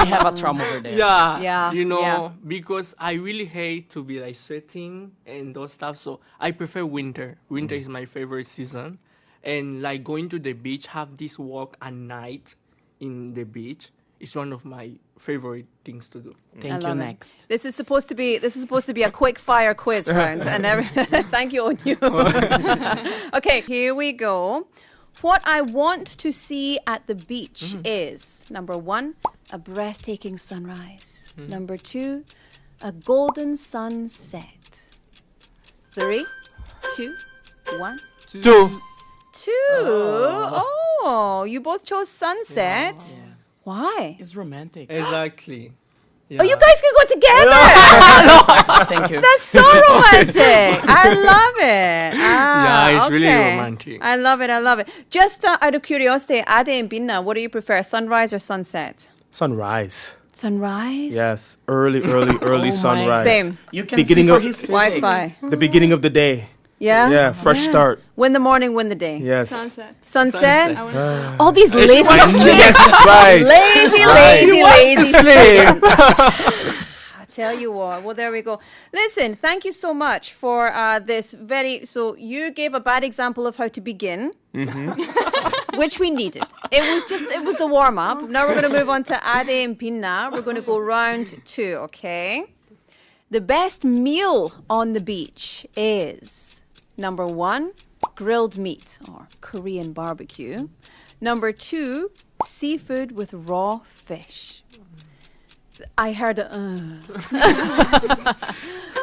We have a trauma over there. Yeah. You know, yeah. because I really hate to be like sweating and those stuff. So I prefer winter. Winter is my favorite season. And like going to the beach, have this walk at night in the beach is one of my favorite things to do. Thank you. love it. Next. This is supposed to be a quick fire quiz round, and thank you, Onyu. Okay, here we go. What I want to see at the beach is number 1, a breathtaking sunrise. Number 2, a golden sunset. 3, 2, 1. 2. 2. Oh, you both chose sunset. Why? It's romantic. Exactly. Oh, you guys can go together. Thank you. That's so romantic. I love it. Yeah, it's really okay. romantic. I love it. I love it. Just out of curiosity, Ade and Binna, what do you prefer, sunrise or sunset? Sunrise. Sunrise? Yes, early sunrise. Same. You can Beginning see for of- his physique. Wi-Fi. The beginning of the day. Yeah? Yeah, fresh start. Win the morning, win the day. Yes. Sunset. Sunset? I want to All these lazy Yes, right. lazy streams. I tell you what. Well, there we go. Listen, thank you so much for this very... So you gave a bad example of how to begin, which we needed. It was the warm-up. Now we're going to move on to Ade and Pinna. We're going to go round 2, okay? The best meal on the beach is number 1, grilled meat or Korean barbecue. Number 2, seafood with raw fish. I heard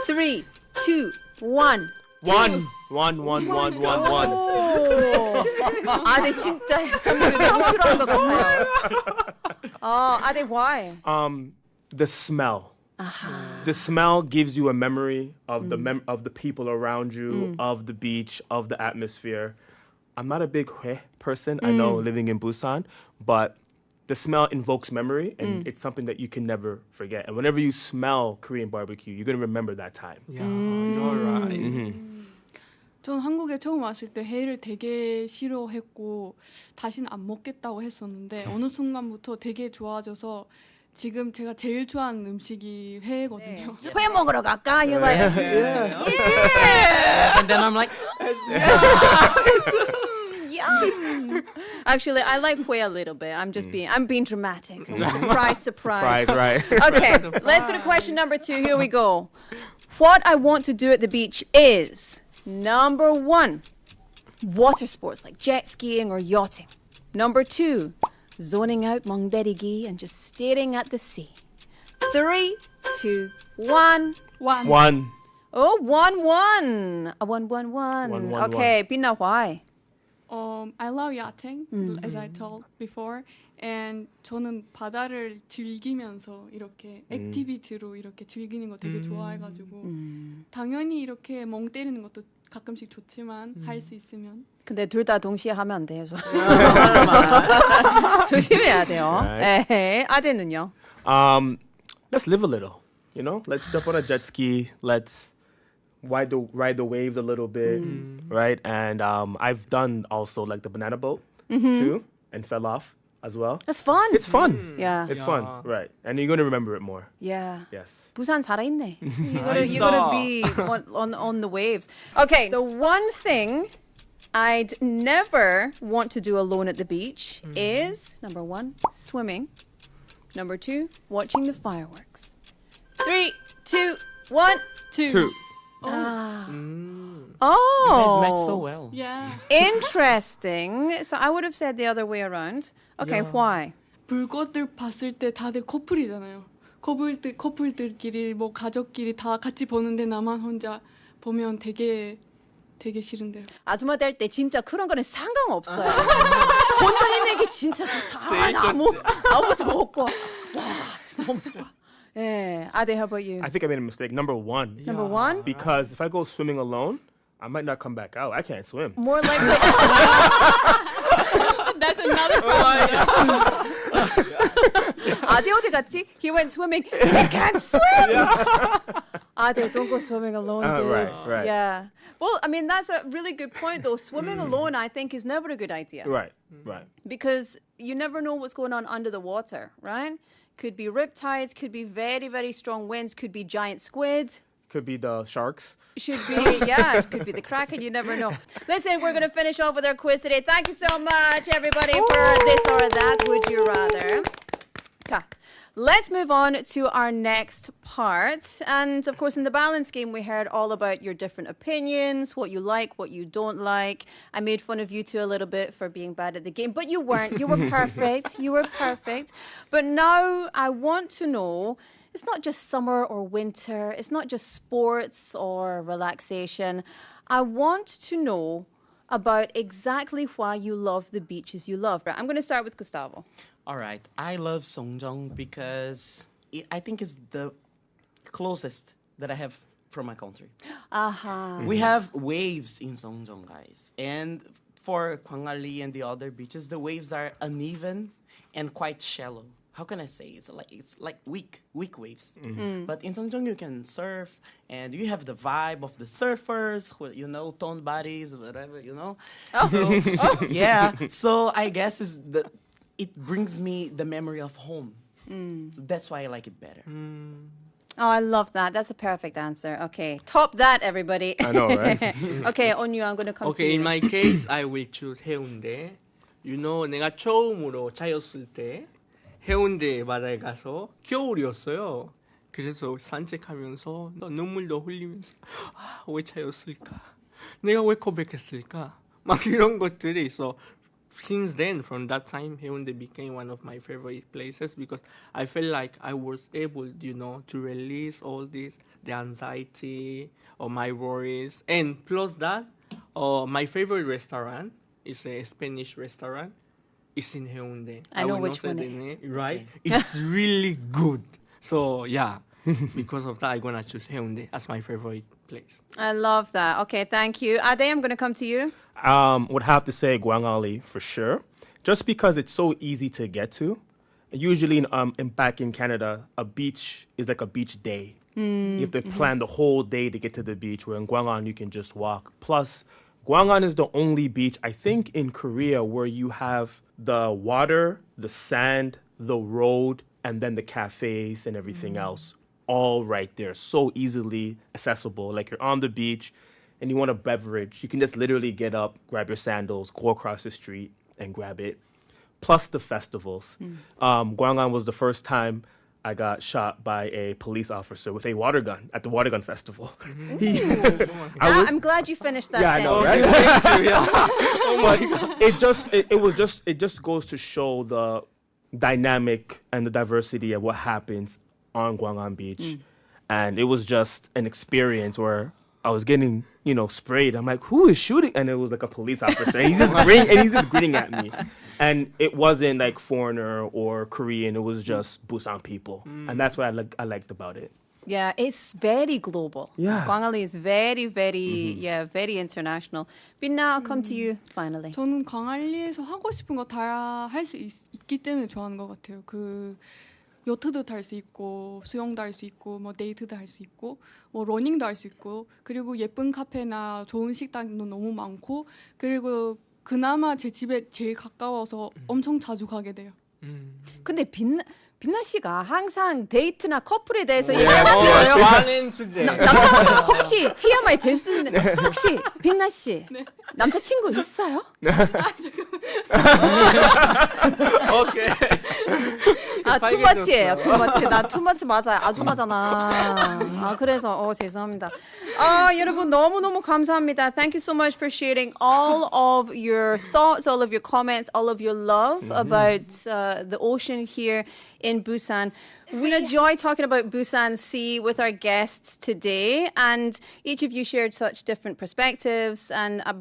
3, 2, 1. 1. 아데 진짜 해산물이 너무 싫어하는 것 같아요. 아데 why? The smell. The smell gives you a memory of of the people around you, of the beach, of the atmosphere. I'm not a big hue person, I know, living in Busan, but the smell invokes memory, and it's something that you can never forget. And whenever you smell Korean barbecue, you're going to remember that time. Yeah, you're right. 전 한국에 처음 왔을 때 회를 되게 싫어했고 다시는 안 먹겠다고 했었는데 어느 순간부터 되게 좋아져서 지금 제가 제일 좋아하는 음식이 회거든요. 회 먹으러 갈까? And you're like, Yes, and then I'm like, yum. Actually, I like hui a little bit. I'm being dramatic. Surprise. Right. Okay, let's go to question number 2. Here we go. What I want to do at the beach is number 1, water sports like jet skiing or yachting. Number 2, zoning out 멍때리기 and just staring at the sea. 3, 2, 1. One. Oh, 1-1. 1-1-1. Okay, Pina, why? I love yachting, as I told before. And 저는 바다를 즐기면서 이렇게 액티비티로 이렇게 즐기는 거 되게 좋아해가지고 당연히 이렇게 멍 때리는 것도 가끔씩 좋지만 할 수 있으면. 근데 둘 다 동시에 하면 안 돼요. 조심해야 돼요. 네. 아대는요? Let's live a little. You know, let's jump on a jet ski. Let's ride the waves a little bit, right? And I've done also like the banana boat too, and fell off as well. That's fun. It's fun. Yeah. It's fun, right? And you're gonna remember it more. Yeah. Yes. 부산 살아있네. You're gonna be on the waves. Okay. The one thing I'd never want to do alone at the beach is number 1, swimming. Number 2, watching the fireworks. 3, 2, 1, 2. Oh. You guys met so well. Yeah. Interesting. So I would have said the other way around. Okay, why? 불꽃들 봤을 때 다들 커플이잖아요. 커플들끼리 뭐 가족끼리 다 같이 보는데 나만 혼자 보면 되게 싫은데요. 아줌마 될 때 진짜 그런 거는 상관없어요. 혼자 있는 게 진짜 좋다. 너무 좋고. 와, 너무 좋아. Yeah. Ade, how about you? I think I made a mistake. Number 1. Number 1? Because if I go swimming alone, I might not come back out. I can't swim. More likely. That's another problem. Ade 어디 갔지? He went swimming. He can't swim. Ade, don't go swimming alone, dudes. Right. Yeah. Well, I mean, that's a really good point, though. Swimming alone, I think, is never a good idea. Right. Because you never know what's going on under the water, right? Could be riptides, could be very, very strong winds, could be giant squid. Could be the sharks. Should be, yeah, it could be the kraken, you never know. Listen, we're going to finish off with our quiz today. Thank you so much, everybody, for this or that, would you rather. 자, let's move on to our next part. And of course, in the balance game, we heard all about your different opinions, what you like, what you don't like. I made fun of you two a little bit for being bad at the game, but you weren't. You were perfect. You were perfect. But now I want to know, it's not just summer or winter. It's not just sports or relaxation. I want to know about exactly why you love the beaches you love. I'm going to start with Gustavo. All right. I love Songjeong because I think it's the closest that I have from my country. We have waves in Songjeong, guys. And for Kwangali and the other beaches, the waves are uneven and quite shallow. How can I say? It's like weak waves. But in Songjeong, you can surf, and you have the vibe of the surfers, who, toned bodies, whatever, So, yeah. So I guess it brings me the memory of home. So that's why I like it better. Oh, I love that. That's a perfect answer. Okay, top that, everybody. I know, right? Okay, Onyu, I'm going to come to you. Okay, in my case, I will choose 해운대. 내가 처음으로 차였을 때 해운대 바다에 가서 겨울이었어요. 그래서 산책하면서 눈물도 흘리면서 왜 차였을까? 내가 왜 고백했을까? 막 이런 것들이 있어. Since then, from that time, Haeundae became one of my favorite places because I felt like I was able, to release all this, the anxiety or my worries. And plus that, my favorite restaurant is a Spanish restaurant. It's in Haeundae. I know which one it is. Right? Okay. It's really good. So, yeah. Because of that, I'm going to choose Haeundae as my favorite place. I love that. Okay, thank you. Ade, I'm going to come to you. Would have to say Gwangali for sure. Just because it's so easy to get to. Usually back in Canada, a beach is like a beach day. You have to plan the whole day to get to the beach, where in Gwangan you can just walk. Plus, Gwangan is the only beach, I think, in Korea where you have the water, the sand, the road, and then the cafes and everything else all right there. So easily accessible. Like you're on the beach and you want a beverage. You can just literally get up, grab your sandals, go across the street and grab it. Plus the festivals. Gwangan was the first time I got shot by a police officer with a water gun at the water gun festival. I'm glad you finished that sentence. I know, right? Oh but it just goes to show the dynamic and the diversity of what happens on Gwangan Beach. And it was just an experience where I was getting, sprayed. I'm like, who is shooting? And it was like a police officer. And he's just grinning at me. And it wasn't like foreigner or Korean. It was just Busan people. And that's what I liked about it. Yeah, it's very global. Yeah. Gwangali is very, very, very international. Binna, I'll come to you finally. 저는 광안리에서 하고 싶은 거 다 할 수 있기 때문에 좋아하는 것 같아요. 그 요트도 탈 수 있고 수영도 할 수 있고 뭐 데이트도 할 수 있고 뭐 러닝도 할 수 있고 그리고 예쁜 카페나 좋은 식당도 너무 많고 그리고 그나마 제 집에 제일 가까워서 엄청 자주 가게 돼요. 근데 빛나 씨가 항상 데이트나 커플에 대해서 얘기하는 거예요. 많은 주제. 혹시 TMI 될 수 있는 혹시 빛나 씨 남자친구 있어요? 오케이. 투머치예요. 투머치. 나 투머치 맞아요. 아줌마잖아. 그래서 죄송합니다. 여러분 너무너무 감사합니다. Thank you so much for sharing all of your thoughts, all of your comments, all of your love about the ocean here in Busan. We enjoy talking about Busan Sea with our guests today, and each of you shared such different perspectives.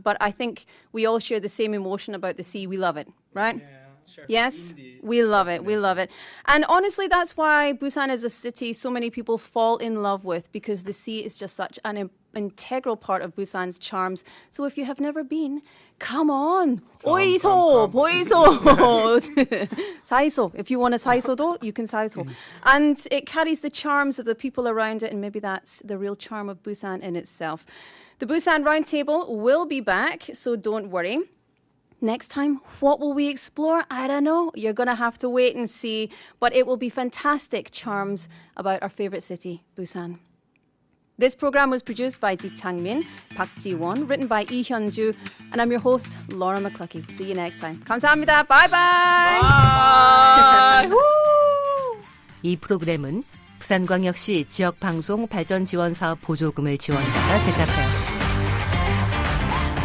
But I think we all share the same emotion about the sea. We love it, right? Yeah, sure. Yes, indeed. We love it. We love it. And honestly, that's why Busan is a city so many people fall in love with, because the sea is just such an integral part of Busan's charms. So if you have never been, come on. 보이소. 사이소. If you want a 사이소도, you can 사이소. And it carries the charms of the people around it, and maybe that's the real charm of Busan in itself. The Busan Roundtable will be back, so don't worry. Next time, what will we explore? I don't know. You're going to have to wait and see. But it will be fantastic charms about our favorite city, Busan. This program was produced by Ji Changmin, Park Ji-won, written by Lee Hyun-ju, and I'm your host, Laura McCluckey. See you next time. 감사합니다. Bye-bye. 이 프로그램은 부산광역시 지역방송발전지원사업 보조금을 지원받아 제작하였습니다.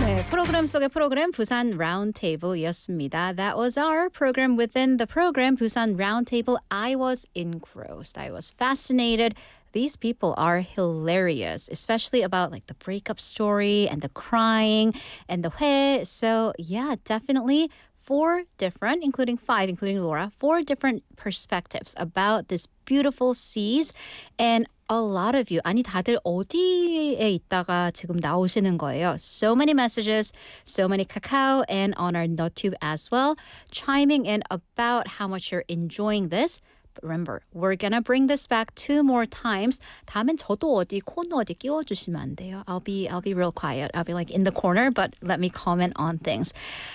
네, 프로그램 속의 프로그램 부산 Roundtable이었습니다. That was our program within the program Busan Roundtable. I was engrossed. I was fascinated. These people are hilarious, especially about like the breakup story and the crying and the 회. So yeah, definitely 4 different, including 5, including Laura, 4 different perspectives about this beautiful seas. And a lot of you, 아니 다들 어디에 있다가 지금 나오시는 거예요? So many messages, so many kakao, and on our NotTube as well, chiming in about how much you're enjoying this. But remember, we're gonna bring this back 2 more times. 다음엔 저도 어디 코너 어디 끼워주시면 안 돼요. I'll be real quiet. I'll be like in the corner, but let me comment on things.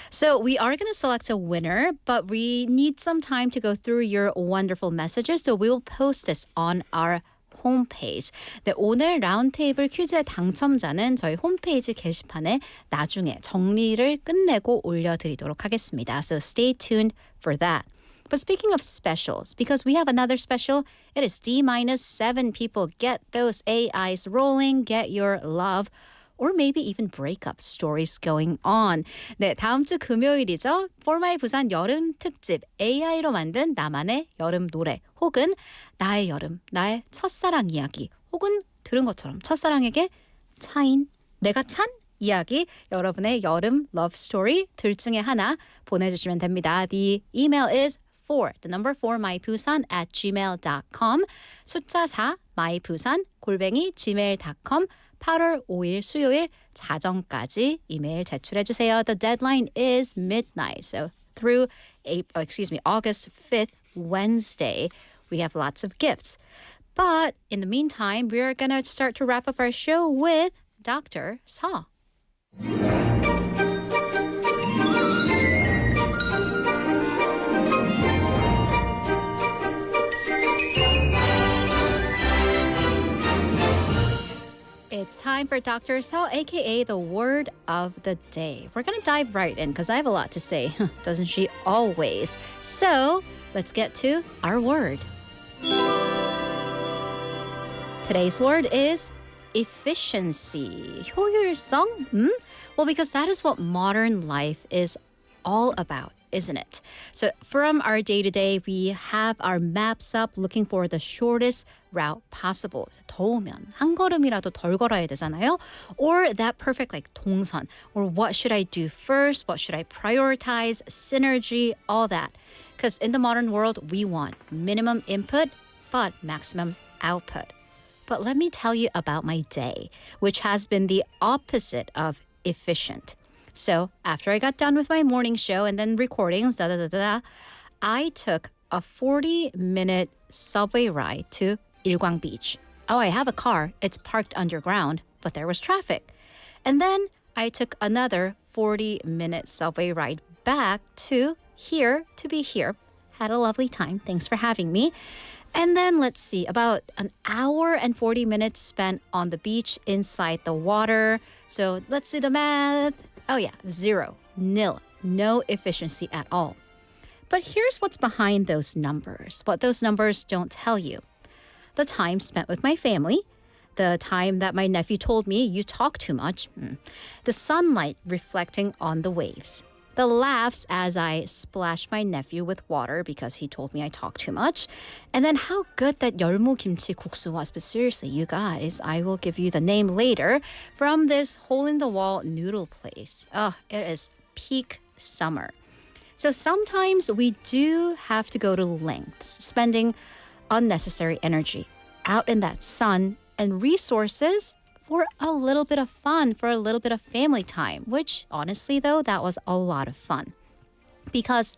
So we are gonna select a winner, but we need some time to go through your wonderful messages. So we will post this on our 홈페이지. 네, 오늘 라운드테이블 퀴즈의 당첨자는 저희 홈페이지 게시판에 나중에 정리를 끝내고 올려드리도록 하겠습니다. So stay tuned for that. But speaking of specials, because we have another special, it is D-7 people. Get those AIs rolling, get your love, or maybe even breakup stories going on. 네, 다음 주 금요일이죠. For My 부산 여름 특집 AI로 만든 나만의 여름 노래 혹은 나의 여름, 나의 첫사랑 이야기 혹은 들은 것처럼 첫사랑에게 차인 내가 찬 이야기 여러분의 여름 love story 둘 중에 하나 보내주시면 됩니다. The email is the number 4 mybusan@gmail.com 숫자 4 mybusan @gmail.com 8월 5일 수요일 자정까지 이메일 제출해 주세요. The deadline is midnight. So through August 5th, Wednesday, we have lots of gifts. But in the meantime, we're going to start to wrap up our show with Dr. Seo. It's time for Dr. Seo, aka the word of the day. We're going to dive right in because I have a lot to say, doesn't she always? So let's get to our word. Today's word is efficiency. 효율성? Well, because that is what modern life is all about, isn't it? So from our day-to-day, we have our maps up looking for the shortest route possible. 더우면 한 걸음이라도 덜 걸어야 되잖아요. Or that perfect like 동선. Or what should I do first? What should I prioritize? Synergy, all that. Because in the modern world, we want minimum input, but maximum output. But let me tell you about my day, which has been the opposite of efficient. So after I got done with my morning show and then recordings, I took a 40-minute subway ride to Ilkwang Beach. Oh, I have a car. It's parked underground, but there was traffic. And then I took another 40-minute subway ride back to here to be here. Had a lovely time. Thanks for having me. And then let's see, about an hour and 40 minutes spent on the beach inside the water. So let's do the math. Oh yeah, 0, nil, no efficiency at all. But here's what's behind those numbers, what those numbers don't tell you. The time spent with my family, the time that my nephew told me you talk too much, the sunlight reflecting on the waves, the laughs as I splashed my nephew with water because he told me I talk too much, and then how good that 열무 김치 국수 was. But seriously, you guys, I will give you the name later, from this hole-in-the-wall noodle place. Oh, it is peak summer. So sometimes we do have to go to lengths, spending unnecessary energy out in that sun and resources for a little bit of fun, for a little bit of family time, which honestly, though, that was a lot of fun. Because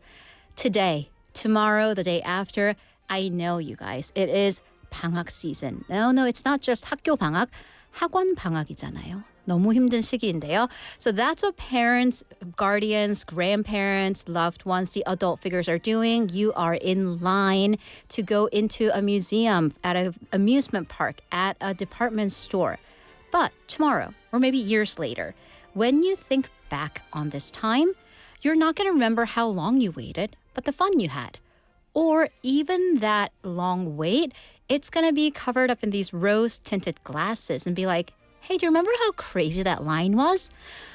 today, tomorrow, the day after, I know you guys, it is 방학 season. No, it's not just 학교 방학, 학원 방학이잖아요. 너무 힘든 시기인데요. So that's what parents, guardians, grandparents, loved ones, the adult figures are doing. You are in line to go into a museum, at an amusement park, at a department store. But tomorrow, or maybe years later, when you think back on this time, you're not going to remember how long you waited, but the fun you had. Or even that long wait, it's going to be covered up in these rose-tinted glasses and be like, hey, do you remember how crazy that line was?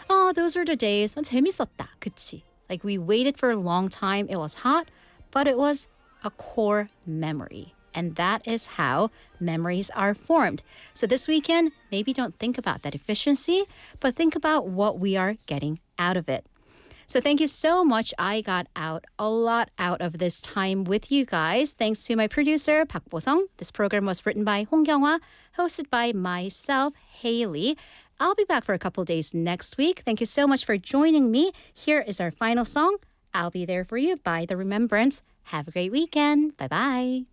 Oh, those were the days. 재밌었다, 그치? Like we waited for a long time. It was hot, but it was a core memory. And that is how memories are formed. So this weekend, maybe don't think about that efficiency, but think about what we are getting out of it. So thank you so much. I got out a lot out of this time with you guys. Thanks to my producer, Park Bo-sung. This program was written by Hong Kyung-hwa, hosted by myself, Hailey. I'll be back for a couple days next week. Thank you so much for joining me. Here is our final song, I'll Be There For You by The Remembrance. Have a great weekend. Bye-bye.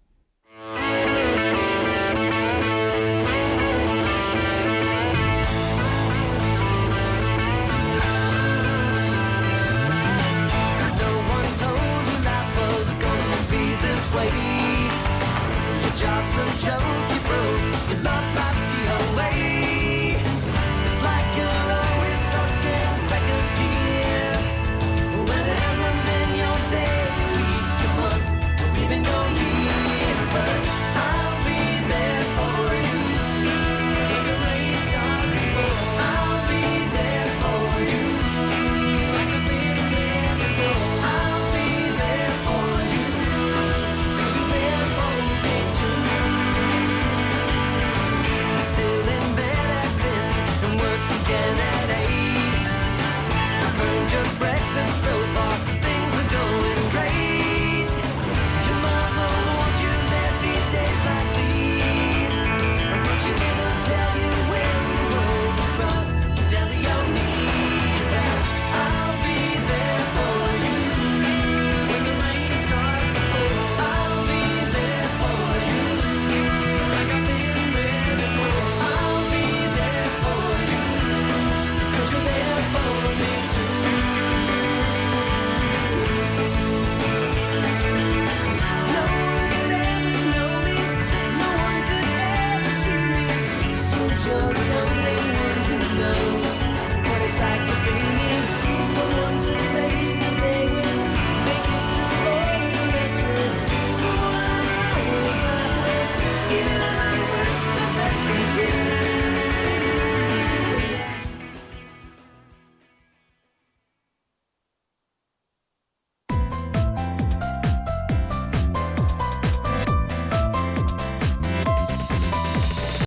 Your job's a joke, you broke. Your love life's the away. It's like you're always stuck in second gear. When it hasn't been your day, your week, your month, or even your year. But I'll be there for you. When the rain starts to fall, I'll be there for you. Like I've been there before. I'll be there for you. 'Cause you're there for me too. Still in bed at 10 and work again at 8. I've earned your breakfast so far, things are going great. Your mother warned you there'd be days like these, but she didn't tell you when the road was rough, you down to your knees. And I'll be there for you when the rain starts to fall. I'll be there for you like I've been there before. I'll be there for you 'cause you're there for me too. No one could ever know me, no one could ever see me. Since you're